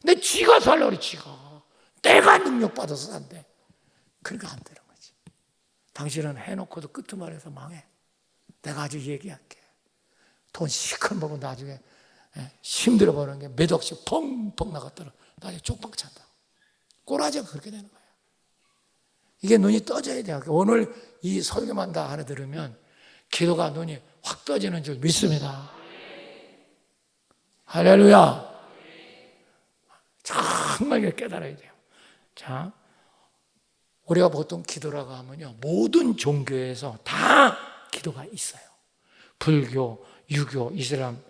근데 쥐가 살라 그래. 쥐가 내가 능력받아서 산대. 그러니까 안 되는 거지. 당신은 해놓고도 끄트머리에서 망해. 내가 아주 얘기할게. 돈 시큰 먹고 나중에 힘들어 보는 게 몇 억씩 펑펑 나갔더라. 나중에 쪽박 찬다. 꼬라지가 그렇게 되는 거야. 이게 눈이 떠져야 돼요. 오늘 이 설교만 다 하나 들으면 기도가 눈이 확 떠지는 줄 믿습니다. 할렐루야. 정말 이게 깨달아야 돼요. 자, 우리가 보통 기도라고 하면요, 모든 종교에서 다 기도가 있어요. 불교, 유교, 이슬람,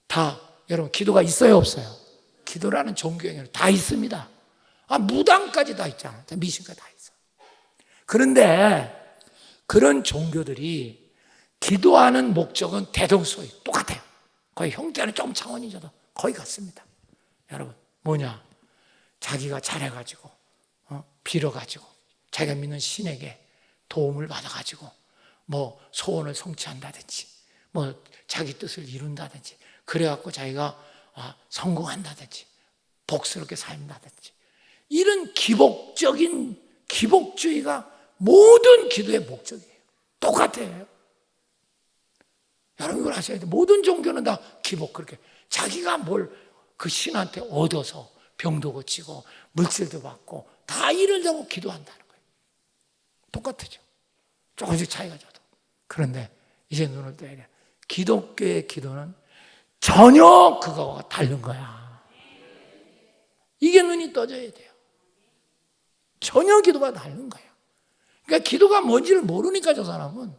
다 여러분 기도가 있어요, 없어요? 기도라는 종교에는 다 있습니다. 무당까지 다 있잖아요. 미신까지 다 있어. 그런데 그런 종교들이 기도하는 목적은 대동소이 똑같아요. 거의 형태는 좀 차원이죠. 거의 같습니다. 여러분 뭐냐? 자기가 잘해가지고 빌어가지고 자기가 믿는 신에게 도움을 받아가지고 뭐 소원을 성취한다든지 뭐 자기 뜻을 이룬다든지 그래갖고 자기가 성공한다든지 복스럽게 산다든지 이런 기복주의가 모든 기도의 목적이에요. 똑같아요. 여러분 이걸 아셔야 돼요. 모든 종교는 다 기복 그렇게 자기가 뭘 그 신한테 얻어서 병도 고치고 물질도 받고 다 이러려고 기도한다는 거예요. 똑같죠. 조금씩 차이가 져도. 그런데 이제 눈을 떠야 돼. 기독교의 기도는 전혀 그거와 다른 거야. 이게 눈이 떠져야 돼요. 전혀 기도가 다른 거예요. 그러니까 기도가 뭔지를 모르니까 저 사람은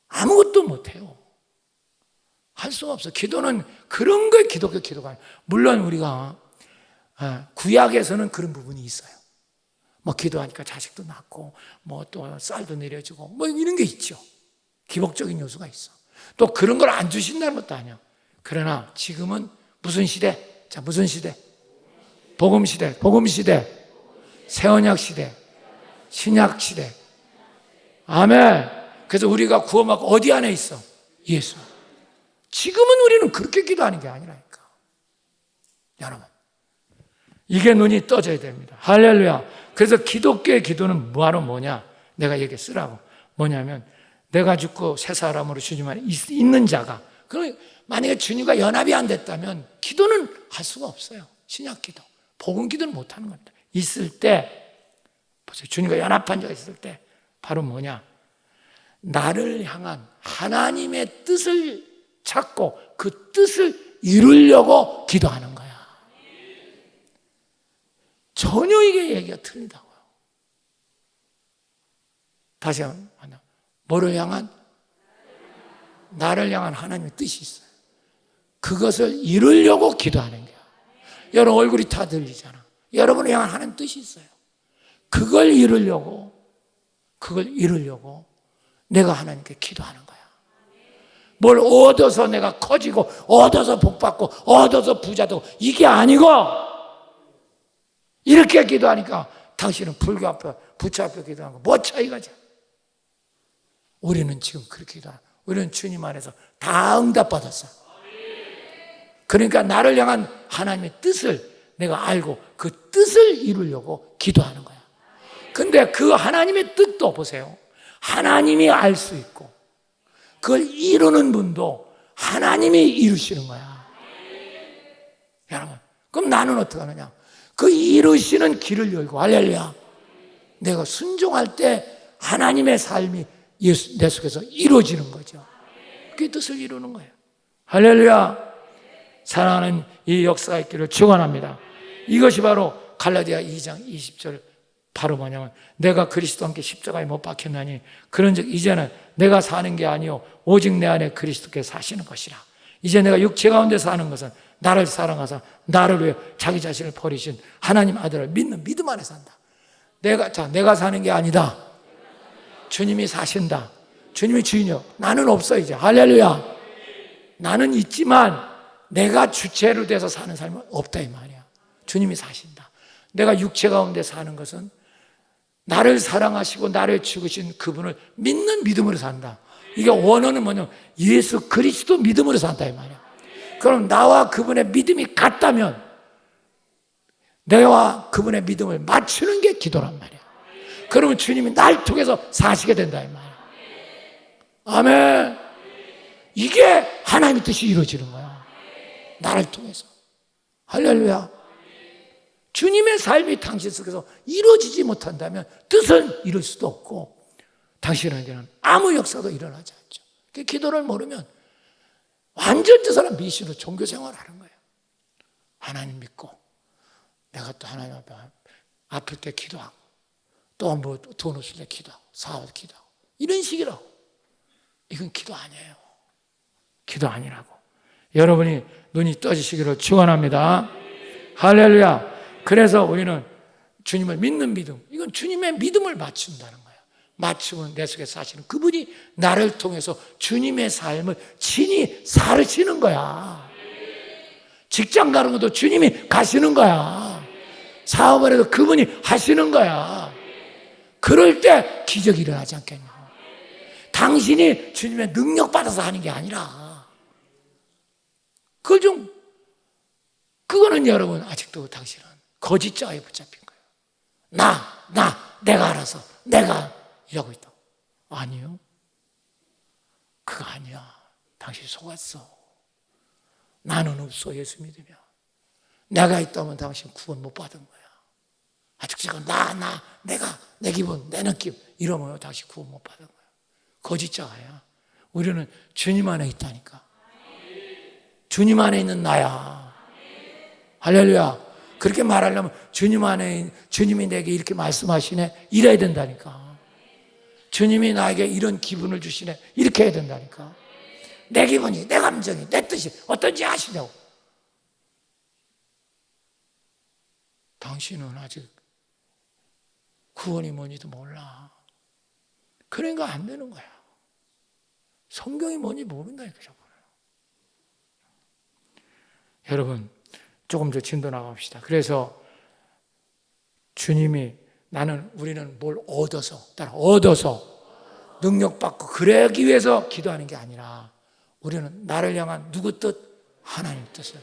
아무것도 못해요. 할 수가 없어. 기도는 그런 게 기독교 기도가 아니에요. 물론 우리가 구약에서는 그런 부분이 있어요. 뭐 기도하니까 자식도 낳고 뭐 또 쌀도 내려주고 뭐 이런 게 있죠. 기복적인 요소가 있어. 또 그런 걸 안 주신다는 것도 아니야. 그러나 지금은 무슨 시대? 자, 무슨 시대? 복음 시대, 복음 시대, 새언약 시대, 신약 시대. 아멘. 그래서 우리가 구원받고 어디 안에 있어? 예수. 지금은 우리는 그렇게 기도하는 게 아니라니까. 여러분, 이게 눈이 떠져야 됩니다. 할렐루야. 그래서 기독교의 기도는 바로 뭐냐? 내가 얘기 쓰라고. 뭐냐면 내가 죽고 새 사람으로 주님 안에 있는 자가, 만약에 주님과 연합이 안 됐다면 기도는 할 수가 없어요. 신약 기도, 복음 기도는 못하는 겁니다. 있을 때, 보세요. 주님과 연합한 자가 있을 때 바로 뭐냐? 나를 향한 하나님의 뜻을 찾고 그 뜻을 이루려고 기도하는 거야. 전혀 이게 얘기가 틀리다고요. 다시 한번, 뭐를 향한? 나를 향한 하나님의 뜻이 있어요. 그것을 이루려고 기도하는 거야. 여러분 얼굴이 다 들리잖아. 여러분을 향한 하나님 뜻이 있어요. 그걸 이루려고 내가 하나님께 기도하는 거야. 뭘 얻어서 내가 커지고 얻어서 복받고 얻어서 부자 되고 이게 아니고 이렇게 기도하니까 당신은 불교 앞에 부처 앞에 기도하는 거 뭐 차이가 죠? 우리는 지금 그렇게 기도하는 거야. 우리는 주님 안에서 다 응답받았어. 그러니까 나를 향한 하나님의 뜻을 내가 알고 그 뜻을 이루려고 기도하는 거야. 근데 그 하나님의 뜻도 보세요. 하나님이 알 수 있고 그걸 이루는 분도 하나님이 이루시는 거야. 여러분, 그럼 나는 어떻게 하느냐? 그 이루시는 길을 열고, 할렐루야. 내가 순종할 때 하나님의 삶이 내 속에서 이루어지는 거죠. 그게 뜻을 이루는 거예요. 할렐루야. 사랑하는 이 역사가 있기를 축원합니다. 이것이 바로 갈라디아 2장 20절 바로 뭐냐면 내가 그리스도와 함께 십자가에 못 박혔나니 그런즉 이제는 내가 사는 게 아니요 오직 내 안에 그리스도께서 사시는 것이라. 이제 내가 육체 가운데 사는 것은 나를 사랑하사 나를 위해 자기 자신을 버리신 하나님 아들을 믿는 믿음 안에 산다. 내가 사는 게 아니다. 주님이 사신다. 주님이 주인이요. 나는 없어 이제. 할렐루야. 나는 있지만 내가 주체로 돼서 사는 삶은 없다 이 말이야. 주님이 사신다. 내가 육체 가운데 사는 것은 나를 사랑하시고 나를 죽으신 그분을 믿는 믿음으로 산다. 이게 원어는 뭐냐면 예수 그리스도 믿음으로 산다 이 말이야. 그럼 나와 그분의 믿음이 같다면 내와 그분의 믿음을 맞추는 게 기도란 말이야. 그러면 주님이 날 통해서 사시게 된다 이 말이야. 아멘. 이게 하나님의 뜻이 이루어지는 거야. 나를 통해서. 할렐루야. 주님의 삶이 당신 속에서 이루어지지 못한다면 뜻은 이룰 수도 없고 당신에게는 아무 역사도 일어나지 않죠. 기도를 모르면 완전 저 사람 미신으로 종교 생활을 하는 거예요. 하나님 믿고 내가 또 하나님 앞에 아플 때 기도하고 또 뭐 돈 없을 때 기도하고 사업할 때 기도하고 이런 식이라고. 이건 기도 아니에요. 기도 아니라고. 여러분이 눈이 떠지시기를 축원합니다. 할렐루야. 그래서 우리는 주님을 믿는 믿음, 이건 주님의 믿음을 맞춘다는 거예요. 맞추면 내 속에 사시는 그분이 나를 통해서 주님의 삶을 친히 살으시는 거야. 직장 가는 것도 주님이 가시는 거야. 사업을 해도 그분이 하시는 거야. 그럴 때 기적이 일어나지 않겠냐. 당신이 주님의 능력 받아서 하는 게 아니라 그거는 여러분 아직도 당신은 거짓자에 붙잡힌 거예요. 내가 알아서 내가 이러고 있다. 아니요. 그거 아니야. 당신 속았어. 나는 없어. 예수 믿으면. 내가 있다면 당신 구원 못 받은 거야. 아직 지금 내가 내 기분 내 느낌 이러면 당신 구원 못 받은 거야. 거짓자야. 우리는 주님 안에 있다니까. 주님 안에 있는 나야. 할렐루야. 그렇게 말하려면 주님이 내게 이렇게 말씀하시네 이래야 된다니까. 주님이 나에게 이런 기분을 주시네 이렇게 해야 된다니까. 내 기분이 내 감정이 내 뜻이 어떤지 아시냐고. 당신은 아직 구원이 뭔지도 몰라. 그러니까 안 되는 거야. 성경이 뭔지 모른다니까. 여러분 조금 더 진도 나갑시다. 그래서 주님이 우리는 뭘 얻어서 능력받고 그러기 위해서 기도하는 게 아니라 우리는 나를 향한 누구 뜻? 하나님 뜻을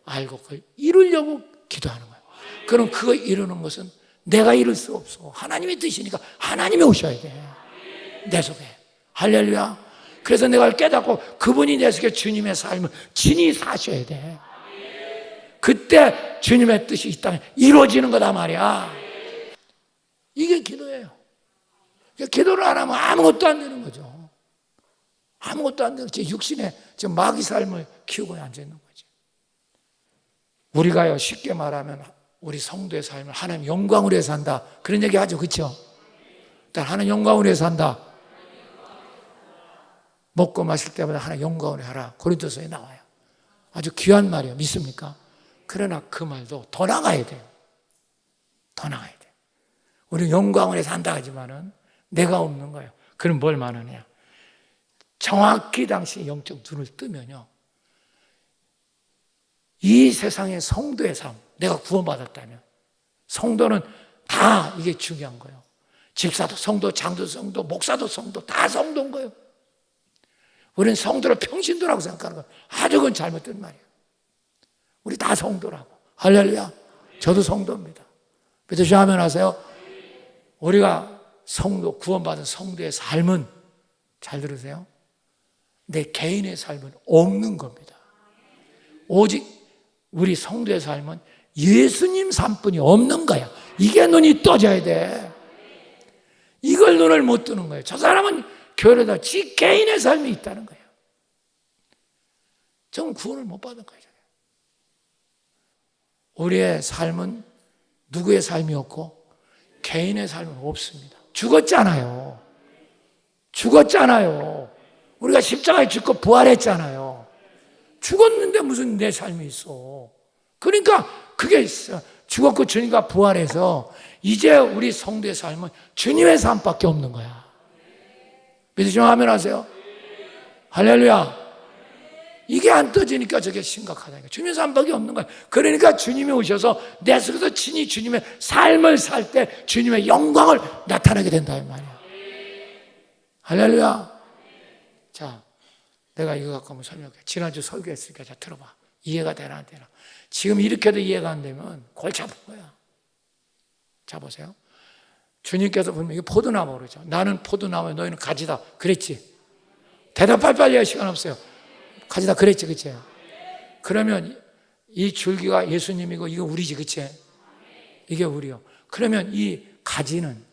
알고 그걸 이루려고 기도하는 거예요. 그럼 그거 이루는 것은 내가 이룰 수 없어. 하나님의 뜻이니까 하나님이 오셔야 돼. 내 속에. 할렐루야. 그래서 내가 깨닫고 그분이 내 속에 주님의 삶을 친히 사셔야 돼. 그때 주님의 뜻이 이 땅에 이루어지는 거다 말이야. 이게 기도예요. 기도를 안 하면 아무것도 안 되는 거죠. 아무것도 안 되는 제 육신에 지금 마귀 삶을 키우고 앉아 있는 거지. 우리가요 쉽게 말하면 우리 성도의 삶을 하나님 영광을 위해서 산다. 그런 얘기 하죠. 그렇죠? 일단 하나님 영광을 위해서 산다. 먹고 마실 때마다 하나님 영광을 위해 하라. 고린도서에 나와요. 아주 귀한 말이에요. 믿습니까? 그러나 그 말도 더 나가야 돼요. 더 나가야 돼요. 우리는 영광을 위해 산다 하지만은 내가 없는 거예요. 그럼 뭘 말하냐? 정확히 당시 영적 눈을 뜨면요. 이 세상의 성도의 삶, 내가 구원받았다면 성도는 다 이게 중요한 거예요. 집사도 성도, 장도 성도, 목사도 성도, 다 성도인 거예요. 우리는 성도를 평신도라고 생각하는 거예요. 아주 그건 잘못된 말이에요. 우리 다 성도라고. 할렐루야. 저도 성도입니다. 믿으시면 아멘 하세요. 우리가 성도, 구원받은 성도의 삶은 잘 들으세요. 내 개인의 삶은 없는 겁니다. 오직 우리 성도의 삶은 예수님 삶뿐이 없는 거야. 이게 눈이 떠져야 돼. 이걸 눈을 못 뜨는 거예요. 저 사람은 교회에다 지 개인의 삶이 있다는 거예요. 저는 구원을 못 받은 거예요. 우리의 삶은 누구의 삶이었고 개인의 삶은 없습니다. 죽었잖아요. 우리가 십자가에 죽고 부활했잖아요. 죽었는데 무슨 내 삶이 있어. 그러니까 그게 있어. 죽었고 주님과 부활해서 이제 우리 성도의 삶은 주님의 삶밖에 없는 거야. 믿으시면 아멘 하세요. 할렐루야. 이게 안 떠지니까 저게 심각하다니까. 주님의 삶밖에 없는 거야. 그러니까 주님이 오셔서 내 속에서 친히 주님의 삶을 살 때 주님의 영광을 나타나게 된다 이 말이야. 할렐루야. 자, 내가 이거 갖고 한번 설명해. 지난주 설교했으니까 자 들어봐. 이해가 되나 안 되나. 지금 이렇게도 이해가 안 되면 골치 아픈 거야. 자 보세요. 주님께서 분명히 포도나무 그러죠. 나는 포도나무에 너희는 가지다 그랬지. 대답 빨리빨리 할 시간 없어요. 가지다 그랬지, 그치? 그러면 이 줄기가 예수님이고 이거 우리지, 그치? 이게 우리요. 그러면 이 가지는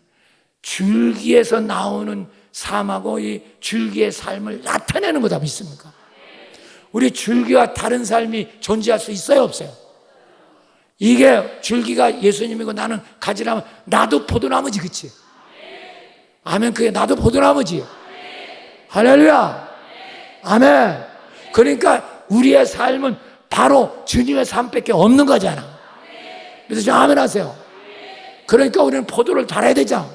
줄기에서 나오는 삶하고 이 줄기의 삶을 나타내는 거다 믿습니까? 우리 줄기와 다른 삶이 존재할 수 있어요, 없어요? 이게 줄기가 예수님이고 나는 가지라면 나도 포도나무지, 그치? 아멘. 그게 나도 포도나무지. 할렐루야. 아멘. 그러니까 우리의 삶은 바로 주님의 삶밖에 없는 거잖아. 그래서 좀 아멘 하세요. 그러니까 우리는 포도를 달아야 되잖아.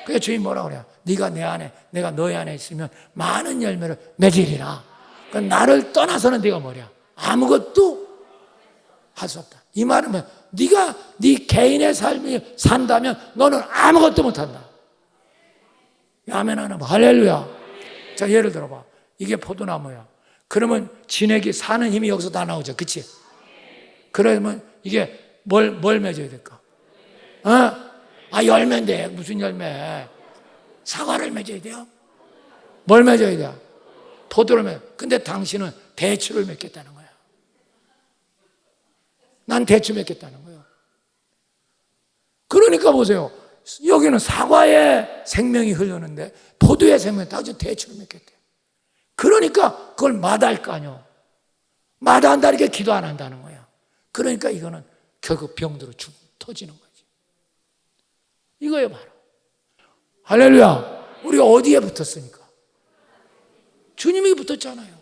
그래서 주님 뭐라 그래요? 네가 내 안에, 내가 너희 안에 있으면 많은 열매를 맺으리라. 그러니까 나를 떠나서는 네가 뭐냐? 아무것도 할 수 없다. 이 말은 뭐야? 네가 네 개인의 삶이 산다면 너는 아무것도 못한다. 아멘 하나 봐. 할렐루야. 자, 예를 들어봐. 이게 포도나무야. 그러면 진액이 사는 힘이 여기서 다 나오죠. 그치? 그러면 이게 뭘 맺어야 될까? 열매인데. 무슨 열매? 사과를 맺어야 돼요? 뭘 맺어야 돼요? 포도를 맺어야 돼요. 근데 당신은 대추를 맺겠다는 거야. 난 대추 맺겠다는 거예요. 그러니까 보세요. 여기는 사과의 생명이 흐르는데 포도의 생명이 당신 대추를 맺겠대. 그러니까 그걸 마다할 거 아니야. 마다한다니까 기도 안 한다는 거야. 그러니까 이거는 결국 병들어 터지는 거지. 이거예요 바로. 할렐루야. 우리가 어디에 붙었습니까? 주님이 붙었잖아요.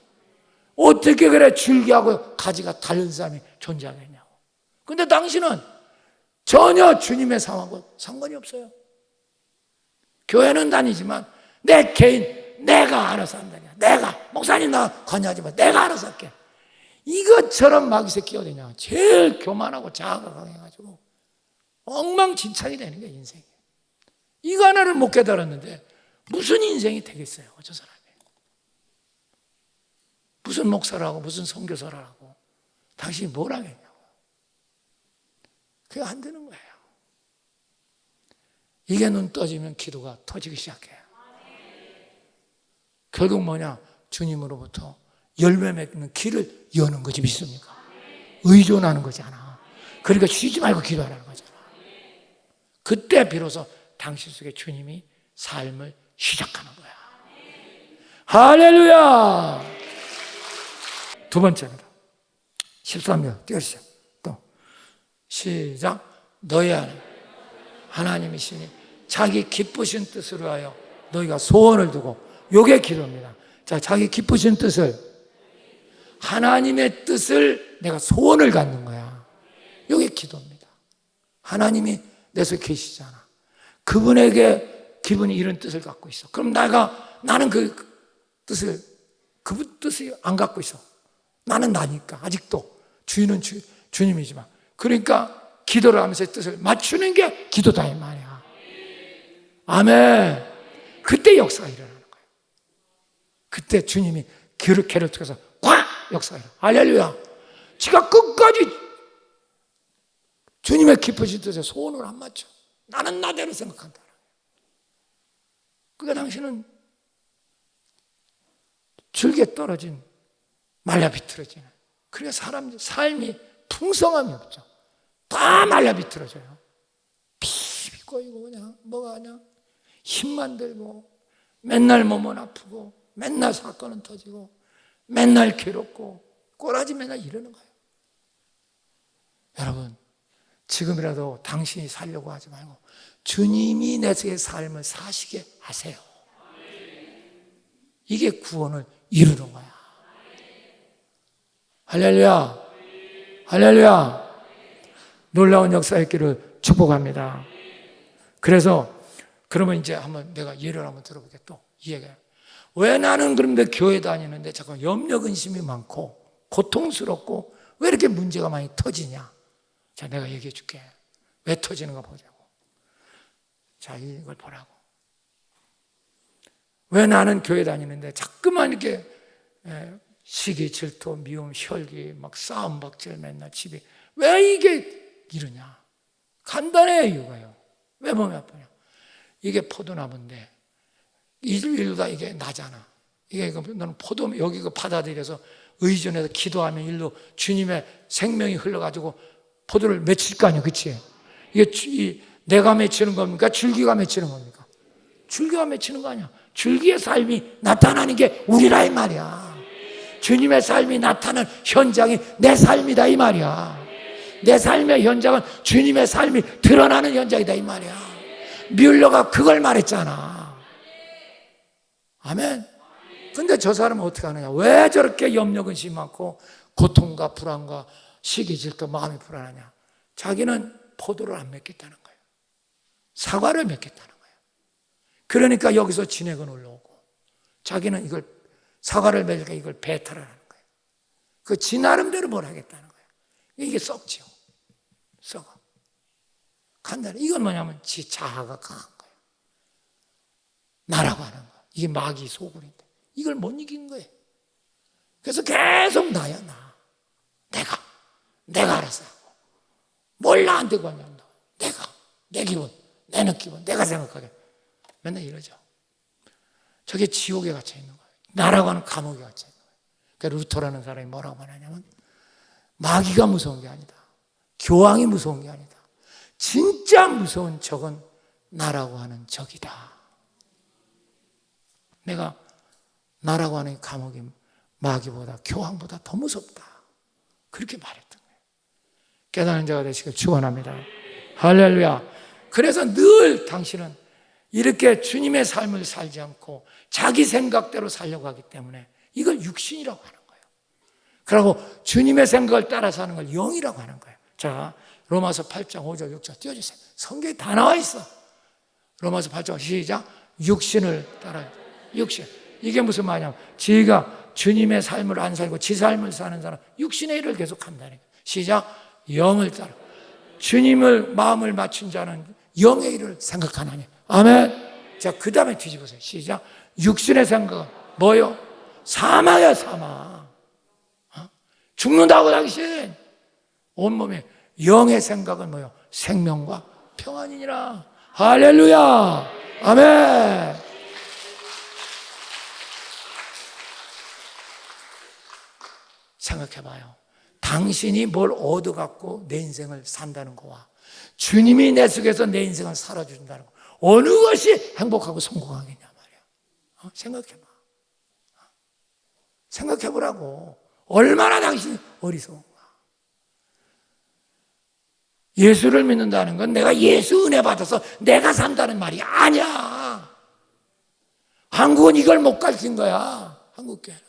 어떻게 그래 줄기하고 가지가 다른 사람이 존재하겠냐고. 근데 당신은 전혀 주님의 상황과 상관이 없어요. 교회는 다니지만 내 개인 내가 알아서 한다냐. 내가 목사님 나 관여하지만 내가 알아서 할게. 이것처럼 마귀새 끼어드냐. 제일 교만하고 자아가 강해가지고 엉망진창이 되는 거야 인생이. 이거 하나를 못 깨달았는데 무슨 인생이 되겠어요 저 사람이. 무슨 목사라고 무슨 선교사라고 당신이 뭘 하겠냐고. 그게 안 되는 거예요. 이게 눈 떠지면 기도가 터지기 시작해요. 결국 뭐냐? 주님으로부터 열매 맺는 길을 여는 거지 믿습니까? 의존하는 거잖아. 그러니까 쉬지 말고 기도하라는 거잖아. 그때 비로소 당신 속에 주님이 삶을 시작하는 거야. 할렐루야. 두 번째입니다. 13절 띄워주세요. 또 시작. 너희 안에 하나님이시니 자기 기쁘신 뜻으로 하여 너희가 소원을 두고. 요게 기도입니다. 자, 자기 기쁘신 뜻을, 하나님의 뜻을 내가 소원을 갖는 거야. 요게 기도입니다. 하나님이 내 속에 계시잖아. 그분에게 기분이 이런 뜻을 갖고 있어. 그럼 나는 그 뜻을, 그분 뜻을 안 갖고 있어. 나는 나니까. 아직도. 주인은 주님이지만. 그러니까 기도를 하면서 뜻을 맞추는 게 기도다 이 말이야. 아멘. 그때 역사가 일어나는 거예요. 그때 주님이 걔를 통해서 꽉 역사가 일어나. 할렐루야. 지가 끝까지 주님의 깊으신 뜻에 소원을 안 맞춰. 나는 나대로 생각한다. 그러니까 당신은 줄기에 떨어진 말라 비틀어지는. 그러니까 삶이 풍성함이 없죠. 다 말라 비틀어져요. 피비 꼬이고 그냥 뭐가 그냥 힘만 들고 맨날 몸은 아프고 맨날 사건은 터지고 맨날 괴롭고 꼬라지 맨날 이러는 거예요. 여러분 지금이라도 당신이 살려고 하지 말고 주님이 내 속의 삶을 사시게 하세요. 이게 구원을 이루는 거야. 할렐루야. 할렐루야. 놀라운 역사의 길을 축복합니다. 그래서 그러면 이제 한번 내가 예를 한번 들어볼게. 또 이 얘기예요. 왜 나는 그런데 교회 다니는데 자꾸 염려 근심이 많고 고통스럽고 왜 이렇게 문제가 많이 터지냐? 자, 내가 얘기해 줄게. 왜 터지는가 보자고. 자, 이걸 보라고. 왜 나는 교회 다니는데 자꾸만 이렇게 시기, 질투, 미움, 혈기, 막 싸움, 박질 맨날 집에 왜 이게 이러냐? 간단해요, 이유가요. 왜 몸이 아프냐? 이게 포도나무인데 일로 이게 나잖아. 이게 너는 포도 여기 그 받아들여서 의존해서 기도하면 일로 주님의 생명이 흘러가지고 포도를 맺힐 거 아니야, 그렇지? 이게 내가 맺히는 겁니까? 줄기가 맺히는 겁니까? 줄기가 맺히는 거 아니야. 줄기의 삶이 나타나는 게 우리라 이 말이야. 주님의 삶이 나타나는 현장이 내 삶이다 이 말이야. 내 삶의 현장은 주님의 삶이 드러나는 현장이다 이 말이야. 뮬러가 그걸 말했잖아. 아멘. 근데 저 사람은 어떻게 하느냐? 왜 저렇게 염려 근심이 많고 고통과 불안과 시기 질투 마음이 불안하냐? 자기는 포도를 안 맺겠다는 거예요. 사과를 맺겠다는 거예요. 그러니까 여기서 진액은 올라오고 자기는 이걸 사과를 맺으니까 이걸 배탈하는 거예요. 그 지 나름대로 뭘 하겠다는 거예요. 이게 썩지요. 썩어. 간단해. 이건 뭐냐면 지 자아가 강한 거예요. 나라고 하는 거. 이게 마귀 소굴인데 이걸 못 이긴 거예요. 그래서 계속 나야 나. 내가 알아서 하고 뭘 나한테 권하냐. 내 기분, 내 느낌은 내가 생각하게 맨날 이러죠. 저게 지옥에 갇혀 있는 거예요. 나라고 하는 감옥에 갇혀 있는 거예요. 그러니까 루터라는 사람이 뭐라고 말하냐면 마귀가 무서운 게 아니다. 교황이 무서운 게 아니다. 진짜 무서운 적은 나라고 하는 적이다. 내가 나라고 하는 감옥이 마귀보다 교황보다 더 무섭다. 그렇게 말했던 거예요. 깨닫는 자가 되시길 축원합니다. 할렐루야. 그래서 늘 당신은 이렇게 주님의 삶을 살지 않고 자기 생각대로 살려고 하기 때문에 이걸 육신이라고 하는 거예요. 그리고 주님의 생각을 따라 사는 걸 영이라고 하는 거예요. 자, 로마서 8장 5절 6절 띄워주세요. 성경에 다 나와 있어. 로마서 8장 시작. 육신을 따라. 육신. 이게 무슨 말이냐면 지가 주님의 삶을 안 살고 지 삶을 사는 사람 육신의 일을 계속 한다는 거예요. 시작. 영을 따라. 주님을 마음을 맞춘 자는 영의 일을 생각하나니. 아멘. 자, 그 다음에 뒤집으세요. 시작. 육신의 생각은 뭐요? 사망이야, 사망. 죽는다고 당신. 온몸에. 영의 생각은 뭐요? 생명과 평안이니라. 할렐루야. 아멘. 생각해봐요. 당신이 뭘 얻어갖고 내 인생을 산다는 거와 주님이 내 속에서 내 인생을 살아준다는 거, 어느 것이 행복하고 성공하겠냐 말이야. 생각해봐. 생각해보라고. 얼마나 당신이 어리석은가. 예수를 믿는다는 건 내가 예수 은혜 받아서 내가 산다는 말이 아니야. 한국은 이걸 못 가르친 거야. 한국교회는.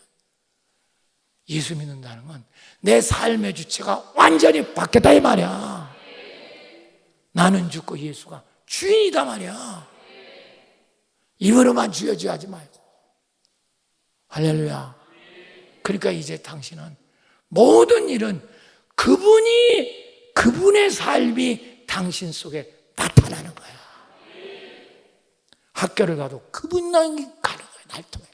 예수 믿는다는 건 내 삶의 주체가 완전히 바뀌었다 이 말이야. 나는 죽고 예수가 주인이다 말이야. 입으로만 주여 하지 말고. 할렐루야. 그러니까 이제 당신은 모든 일은 그분의 삶이 당신 속에 나타나는 거야. 학교를 가도 그분이 가는 거야. 날 통해.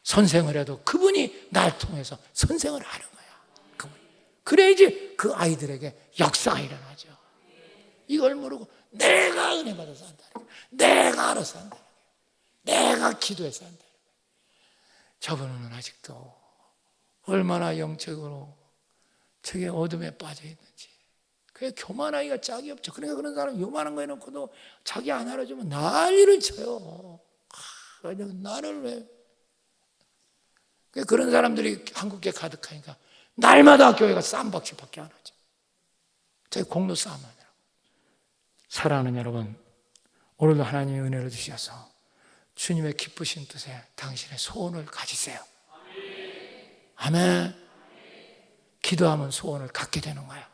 선생을 해도 그분이 날 통해서 선생을 하는 거야. 그분이. 그래야지 그 아이들에게 역사가 일어나죠. 이걸 모르고 내가 은혜 받아서 한다는 거야. 내가 알아서 한다는 거야. 내가 기도해서 한다는 거야. 저분은 아직도 얼마나 영적으로 저게 어둠에 빠져 있는지. 그게 교만하기가 짝이 없죠. 그러니까 그런 사람 요만한 거 해놓고도 자기 안 알아주면 난리를 쳐요. 나를 왜. 그런 사람들이 한국에 가득하니까 날마다 교회가 쌈박질밖에 안 하죠. 저희 공로 싸움 하느라고. 사랑하는 여러분, 오늘도 하나님의 은혜를 주셔서 주님의 기쁘신 뜻에 당신의 소원을 가지세요. 아멘. 기도하면 소원을 갖게 되는 거야.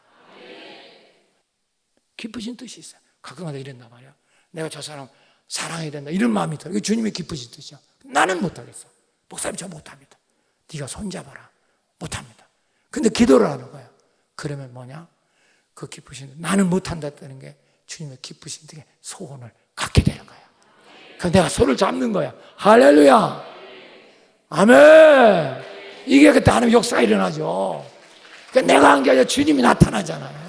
기쁘신 뜻이 있어요. 가끔가다 이런단 말이야. 내가 저 사람 사랑해야 된다. 이런 마음이 들어. 이게 주님의 기쁘신 뜻이야. 나는 못하겠어. 목사님 저 못합니다. 네가 손잡아라. 못합니다. 근데 기도를 하는 거야. 그러면 뭐냐? 그 기쁘신, 나는 못한다는 게 주님의 기쁘신 등의 소원을 갖게 되는 거야. 그래서 내가 손을 잡는 거야. 할렐루야. 아멘. 이게 그때 하나님 역사가 일어나죠. 그러니까 내가 한 게 아니라 주님이 나타나잖아요.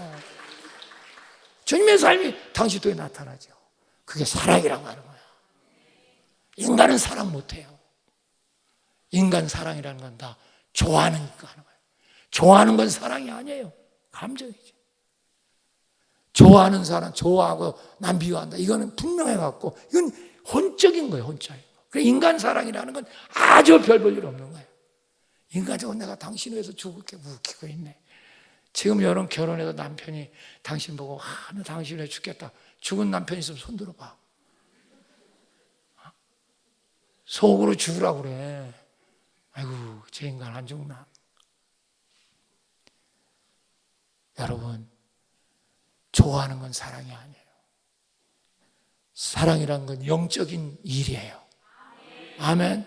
주님의 삶이 당신 속에 나타나죠. 그게 사랑이라고 하는 거야. 인간은 사랑 못해요. 인간 사랑이라는 건 다 좋아하니까 하는 거예요. 좋아하는 건 사랑이 아니에요. 감정이죠. 좋아하는 사람, 좋아하고 난 미워한다. 이거는 분명해갖고, 이건 혼적인 거예요, 혼적인 거. 그래서 인간 사랑이라는 건 아주 별 볼 일 없는 거예요. 인간적으로 내가 당신 위해서 죽을게 웃기고 있네. 지금 여러분 결혼해서 남편이 당신 보고, 나 당신 위해 죽겠다. 죽은 남편 있으면 손 들어봐. 속으로 죽으라고 그래. 아이고, 제 인간 안 죽나. 여러분, 좋아하는 건 사랑이 아니에요. 사랑이란 건 영적인 일이에요. 아멘.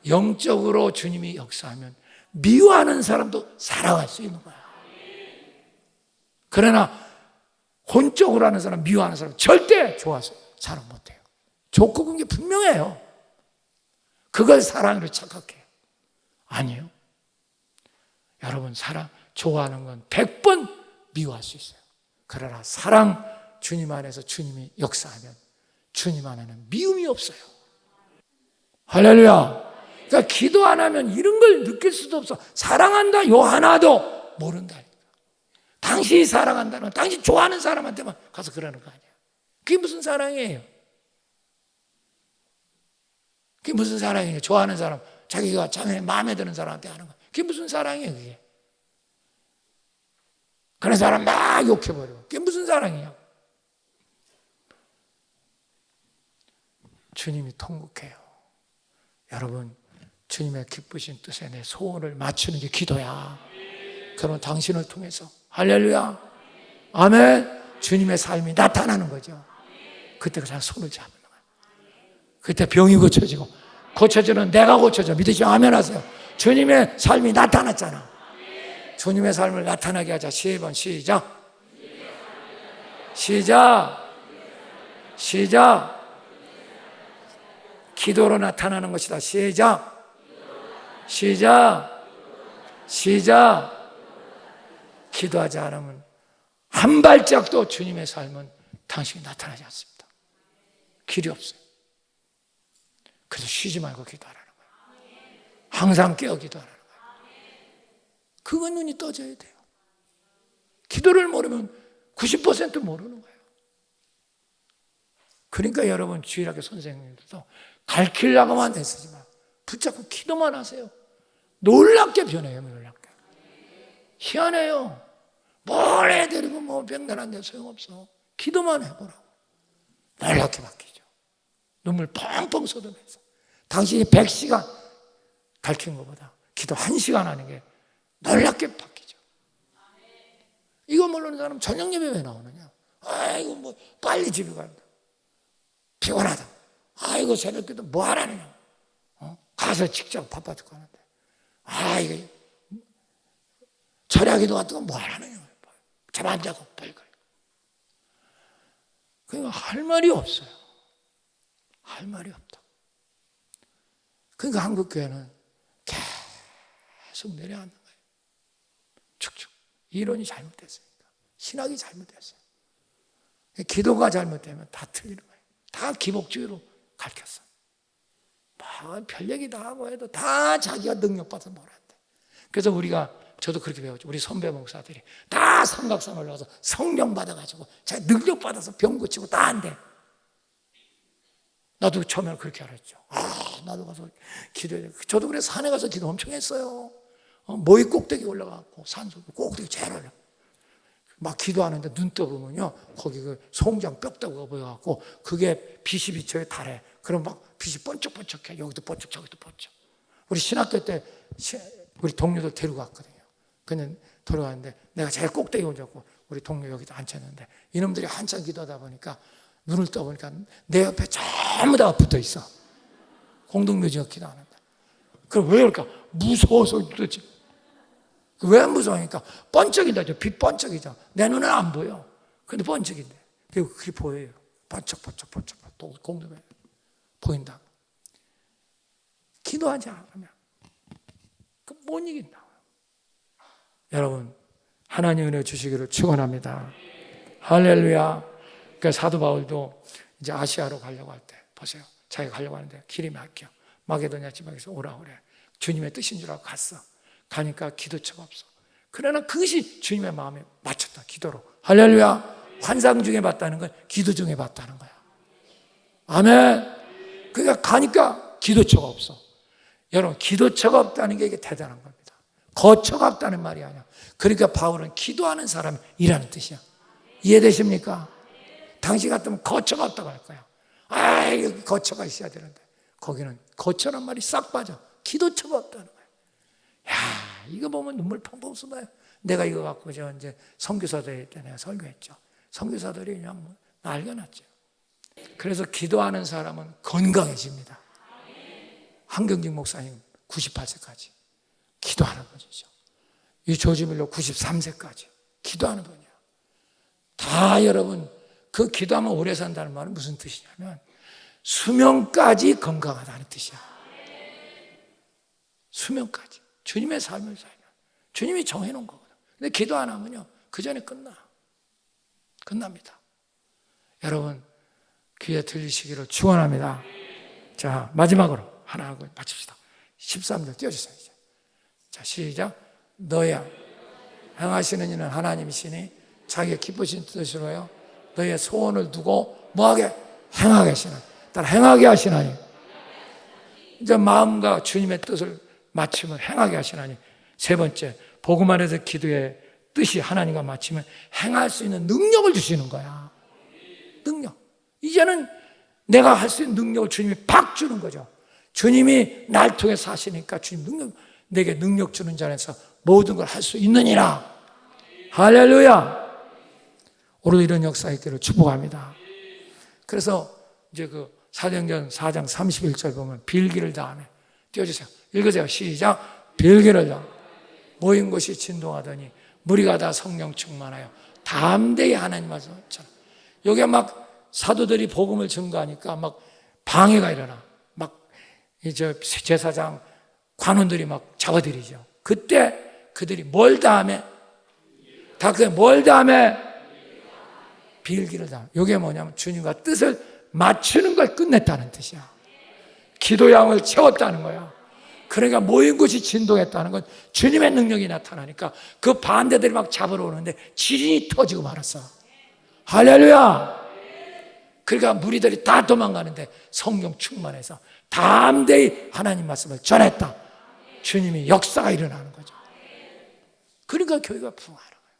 영적으로 주님이 역사하면 미워하는 사람도 사랑할 수 있는 거야. 그러나 혼적으로 하는 사람, 미워하는 사람 절대 좋아서 사랑 못해요. 좋고 그런 게 분명해요. 그걸 사랑으로 착각해요. 아니에요. 여러분, 사랑, 좋아하는 건 100번 미워할 수 있어요. 그러나 사랑, 주님 안에서 주님이 역사하면 주님 안에는 미움이 없어요. 할렐루야. 그러니까 기도 안 하면 이런 걸 느낄 수도 없어. 사랑한다 요 하나도 모른다니까. 당신이 사랑한다는 건 당신 좋아하는 사람한테만 가서 그러는 거 아니야. 그게 무슨 사랑이에요? 그게 무슨 사랑이에요? 좋아하는 사람, 자기가 자기 마음에 드는 사람한테 하는 거. 그게 무슨 사랑이에요, 그게? 그런 사람 막 욕해버려. 그게 무슨 사랑이야? 주님이 통곡해요. 여러분, 주님의 기쁘신 뜻에 내 소원을 맞추는 게 기도야. 그러면 당신을 통해서 할렐루야, 아멘, 주님의 삶이 나타나는 거죠. 그때 그냥 손을 잡는 거야. 그때 병이 고쳐지고, 고쳐지는 내가 고쳐져. 믿으시면 아멘 하세요. 주님의 삶이 나타났잖아. 주님의 삶을 나타나게 하자. 10번 시작. 시작. 시작. 기도로 나타나는 것이다. 시작. 시작. 시작. 기도하지 않으면 한 발짝도 주님의 삶은 당신이 나타나지 않습니다. 길이 없어요. 그래서 쉬지 말고 기도하라는 거예요. 항상 깨어 기도하라는 거예요. 그건 눈이 떠져야 돼요. 기도를 모르면 90% 모르는 거예요. 그러니까 여러분, 주일학교 선생님들도 가르치려고만 애쓰지 마. 붙잡고 기도만 하세요. 놀랍게 변해요. 놀랍게. 희한해요. 뭘 해드리고 뭐 병들한데 소용없어. 기도만 해보라고. 놀랍게 바뀌죠. 눈물 펑펑 쏟으면서 당신이 100시간 가르친 것보다 기도 1시간 하는 게 놀랍게 바뀌죠. 이거 모르는 사람 저녁 예배 왜 나오느냐? 아이고 뭐 빨리 집에 간다. 피곤하다. 아이고 새벽 기도 뭐 하라느냐? 가서 직접 바빠 죽고 하는데. 이거 철야기도 같은 거 뭐 하라느냐? 잠 안 자고 빨리 가요. 그러니까 할 말이 없어요. 할 말이 없다. 그러니까 한국교회는 계속 내려앉는 거예요. 축축. 이론이 잘못됐으니까. 신학이 잘못됐어요. 기도가 잘못되면 다 틀리는 거예요. 다 기복주의로 가르쳤어. 뭐 별 얘기 다 하고 해도 다 자기가 능력받아서 뭘 한대. 그래서 저도 그렇게 배웠죠. 우리 선배 목사들이 다 삼각산 올라가서 성령 받아가지고 자기 능력 받아서 병 고치고 다 한대. 나도 처음에는 그렇게 알았죠. 나도 가서 기도해야 돼. 저도 그래서 산에 가서 기도 엄청 했어요. 모이 꼭대기 올라가고 산속 꼭대기 제일 올라. 막 기도하는데 눈 떠보면요, 거기 그 송장 뼈다구가 보여갖고 그게 빛이 비쳐요 달에. 그럼 막 빛이 번쩍번쩍해. 여기도 번쩍 저기도 번쩍. 우리 신학교 때 우리 동료들 데리고 갔거든요. 근데 돌아가는데 내가 제일 꼭대기 올렸고 우리 동료 여기다 앉혔는데 이놈들이 한참 기도하다 보니까 눈을 떠보니까 내 옆에 전부 다 붙어 있어. 홍동묘지가 기도 안 한다. 그럼 왜 그럴까? 무서워서 그러지. 왜 무서우니까 번쩍이다. 빛 번쩍이죠. 내 눈은 안 보여. 근데 번쩍인데. 그게 보여요. 번쩍. 또 공동묘 보인다. 기도하지 않으면 못 이긴다. 여러분, 하나님 은혜 주시기를 축원합니다. 할렐루야. 그러니까 사도 바울도 이제 아시아로 가려고 할 때 보세요. 자기가 가려고 하는데 길이 막혀. 마게도냐 지방에서 오라 그래. 주님의 뜻인 줄 알고 갔어. 가니까 기도처가 없어. 그러나 그것이 주님의 마음에 맞췄다. 기도로. 할렐루야. 환상 중에 봤다는 건 기도 중에 봤다는 거야. 아멘. 그러니까 가니까 기도처가 없어. 여러분, 기도처가 없다는 게 이게 대단한 겁니다. 거처가 없다는 말이 아니야. 그러니까 바울은 기도하는 사람이라는 뜻이야. 이해되십니까? 당신 같으면 거처가 없다고 할 거야. 여기 거처가 있어야 되는데 거기는 거처란 말이 싹 빠져. 기도처가 없다는 거야. 이거 보면 눈물 펑펑 쏟아요. 내가 이거 갖고 이제 선교사들 때 내가 설교했죠. 선교사들이 그냥 날려놨죠. 그래서 기도하는 사람은 건강해집니다. 한경직 목사님 98세까지 기도하는 분이죠. 이 조지 밀러 93세까지 기도하는 분이야. 다 여러분, 그 기도하면 오래 산다는 말은 무슨 뜻이냐면 수명까지 건강하다는 뜻이야. 수명까지. 주님의 삶을 살면 주님이 정해놓은 거거든. 근데 기도 안 하면요, 그 전에 끝납니다. 여러분, 귀에 들리시기를 축원합니다. 자, 마지막으로 하나 하고 마칩시다. 13절 띄워주세요. 이제. 자, 시작. 너야 행하시는 이는 하나님이시니 자기의 기쁘신 뜻으로요 너의 소원을 두고 뭐하게? 행하게 하시나. 따라 행하게 하시나니. 이제 마음과 주님의 뜻을 맞추면 행하게 하시나니. 세 번째, 복음 안에서 기도의 뜻이 하나님과 맞추면 행할 수 있는 능력을 주시는 거야. 능력. 이제는 내가 할 수 있는 능력을 주님이 팍 주는 거죠. 주님이 날 통해 사시니까 주님 능력, 내게 능력 주는 자에서 모든 걸 할 수 있느니라. 할렐루야. 오늘도 이런 역사 있기를 축복합니다. 그래서 이제 그 사도행전 4장 31절 보면 빌기를 다하며 띄워주세요. 읽으세요. 시작. 빌기를 다하며 모인 곳이 진동하더니 무리가 다 성령 충만하여 담대히 하나님 말씀을 전하. 여기에 막 사도들이 복음을 증거하니까 막 방해가 일어나. 막 이제 제사장 관원들이 막 잡아들이죠. 그때 그들이 뭘 다음에 뭘 다음에 빌기를 다함. 이게 뭐냐면 주님과 뜻을 맞추는 걸 끝냈다는 뜻이야. 기도양을 채웠다는 거야. 그러니까 모인 곳이 진동했다는 건 주님의 능력이 나타나니까 그 반대들이 막 잡으러 오는데 지진이 터지고 말았어. 할렐루야. 그러니까 무리들이 다 도망가는데 성령 충만해서 담대히 하나님 말씀을 전했다. 주님이 역사가 일어나는 거죠. 그러니까 교회가 부흥하는 거예요.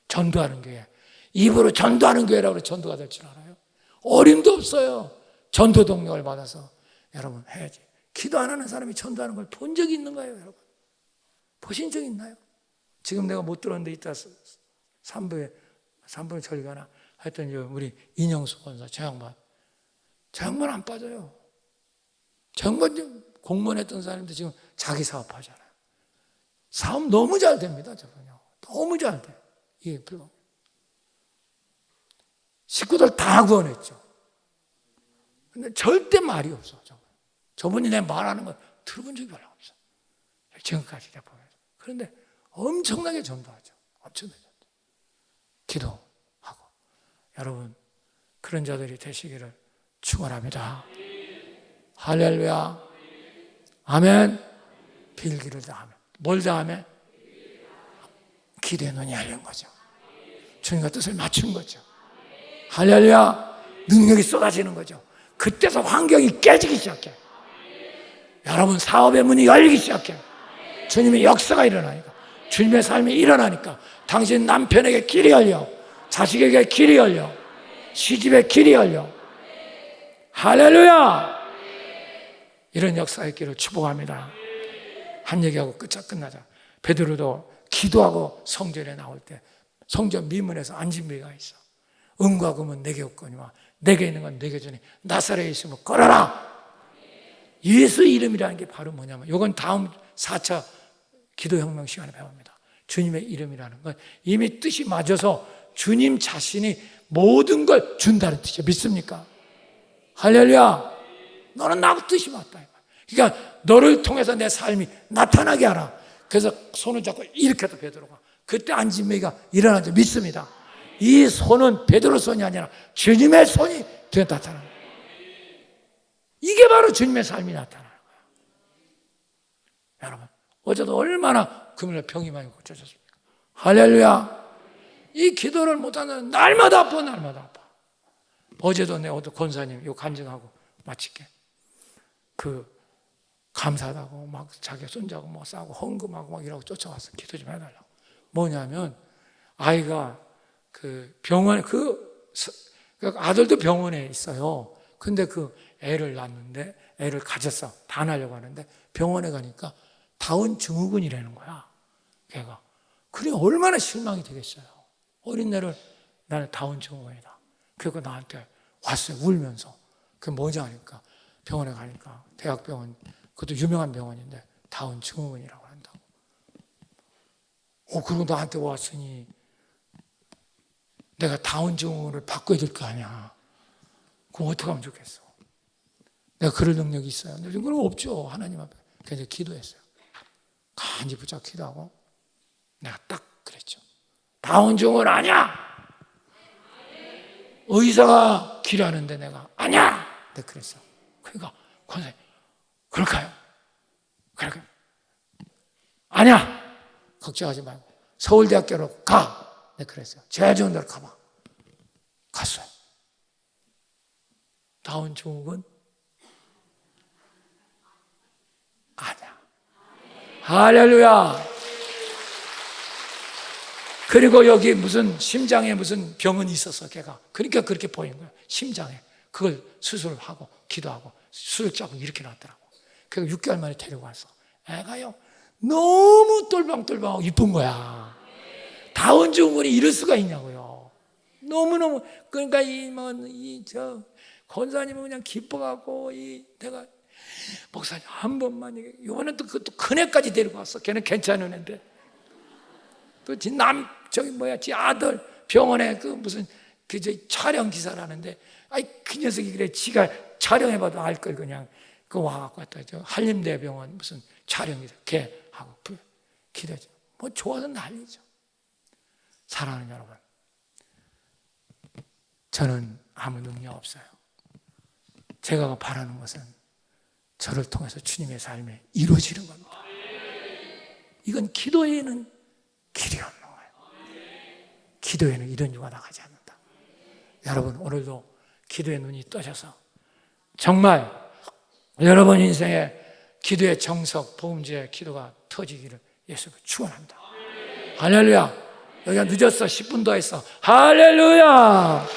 전도하는 교회. 입으로 전도하는 교회라고 전도가 될 줄 알아요? 어림도 없어요. 전도 동력을 받아서 여러분 해야지. 기도 안 하는 사람이 전도하는 걸 본 적이 있는 거예요, 여러분? 보신 적 있나요? 지금 내가 못 들었는데 이따 3부에 저리 가나 하여튼 우리 인영수 권사 저 양반 안 빠져요. 저 양반 공무원 했던 사람인데 지금 자기 사업하잖아요. 사업 너무 잘 됩니다, 저분요. 너무 잘 돼. 이게 불법. 식구들 다 구원했죠. 근데 절대 말이 없어. 저분이 내 말하는 걸 들어본 적이 별로 없어. 지금까지 내가 보면서. 그런데 엄청나게 전도하죠. 엄청나게 전도. 기도하고. 여러분, 그런 자들이 되시기를 축원합니다. 할렐루야. 아멘. 빌기를 다하며. 뭘 다하며? 기도의 눈이 열린 거죠. 주님과 뜻을 맞춘 거죠. 할렐루야. 능력이 쏟아지는 거죠. 그때서 환경이 깨지기 시작해. 여러분 사업의 문이 열리기 시작해. 주님의 역사가 일어나니까, 주님의 삶이 일어나니까 당신 남편에게 길이 열려, 자식에게 길이 열려, 시집에 길이 열려. 할렐루야. 이런 역사의 길을 축복합니다. 한 얘기하고 끝나자. 베드로도 기도하고 성전에 나올 때 성전 미문에서 앉은 비가 있어. 은과 금은 내게 없거니와 내게 있는 건 내게 주니 나사렛에 있으면 걸어라. 예수 이름이라는 게 바로 뭐냐면, 이건 다음 4차 기도혁명 시간에 배웁니다. 주님의 이름이라는 건 이미 뜻이 맞아서 주님 자신이 모든 걸 준다는 뜻이에요. 믿습니까? 할렐루야. 너는 나하고 뜻이 맞다. 그러니까 너를 통해서 내 삶이 나타나게 하라. 그래서 손을 잡고 이렇게 해도 베드로가, 그때 안진매가 일어나죠. 믿습니다. 이 손은 베드로 손이 아니라 주님의 손이 되어 나타나는 거예요. 이게 바로 주님의 삶이 나타나는 거예요. 여러분, 어제도 얼마나 금요일에 병이 많이 고쳐졌습니까? 할렐루야. 이 기도를 못하는 날마다 아파, 날마다 아파. 어제도 내 권사님 이거 간증하고 마칠게. 감사하다고 막 자기 손자고 뭐 싸고 헌금하고 막 이러고 쫓아와서 기도 좀 해달라고. 뭐냐면 아이가 병원에 아들도 병원에 있어요. 근데 애를 낳는데 애를 가졌어. 다 낳으려고 하는데 병원에 가니까 다운 증후군이라는 거야. 걔가. 그래 얼마나 실망이 되겠어요. 어린애를 나는 다운 증후군이다. 그래서 나한테 왔어요. 울면서. 그게 뭐지 하니까 병원에 가니까 대학병원, 그것도 유명한 병원인데 다운 증후군이라고 한다고. 그리고 나한테 왔으니 내가 다운 증후군을 바꿔야 될 거 아니야. 그럼 어떻게 하면 좋겠어? 내가 그럴 능력이 있어요? 근데 그건 없죠. 하나님 앞에. 그래서 기도했어요. 간지 붙잡고 기도하고 내가 딱 그랬죠. 다운 증후군 아니야. 의사가 기라는데 내가 아니야. 내가 그랬어. 그러니까 권사님 그럴까요? 그래. 아니야. 걱정하지 말고 서울대학교로 가. 내가 그랬어요. 제일 좋은 데로 가봐. 갔어요. 다운 증후군 아니야. 할렐루야. 그리고 여기 무슨 심장에 무슨 병원이 있었어, 걔가. 그러니까 그렇게 보인 거야. 심장에. 그걸 수술을 하고 기도하고 수술자고 이렇게 놨더라고. 그래서 6개월 만에 데리고 왔어. 애가요 너무 똘방똘방하고 이쁜 거야. 다운 증후군이 이럴 수가 있냐고요. 너무너무. 그러니까 권사님은 그냥 기뻐갖고 내가 목사님 한 번만, 이번엔 또 큰 애까지 데리고 왔어. 걔는 괜찮은 애인데 또 지 아들 병원에 무슨 촬영 기사라는데, 그 녀석이 그래. 지가 촬영해봐도 알 걸 그냥 와갖고 왔다. 한림대병원 무슨 촬영 기사 걔하고 기대죠. 뭐 좋아서 난리죠. 사랑하는 여러분, 저는 아무 능력 없어요. 제가 바라는 것은 저를 통해서 주님의 삶이 이루어지는 겁니다. 이건 기도에는 길이 없는 거예요. 기도에는 이런 유가 나가지 않는다. 여러분, 오늘도 기도의 눈이 떠셔서 정말 여러분 인생에 기도의 정석, 복음제의 기도가 터지기를 예수가 축원합니다. 할렐루야. 여기가 늦었어. 10분 더 했어. 할렐루야.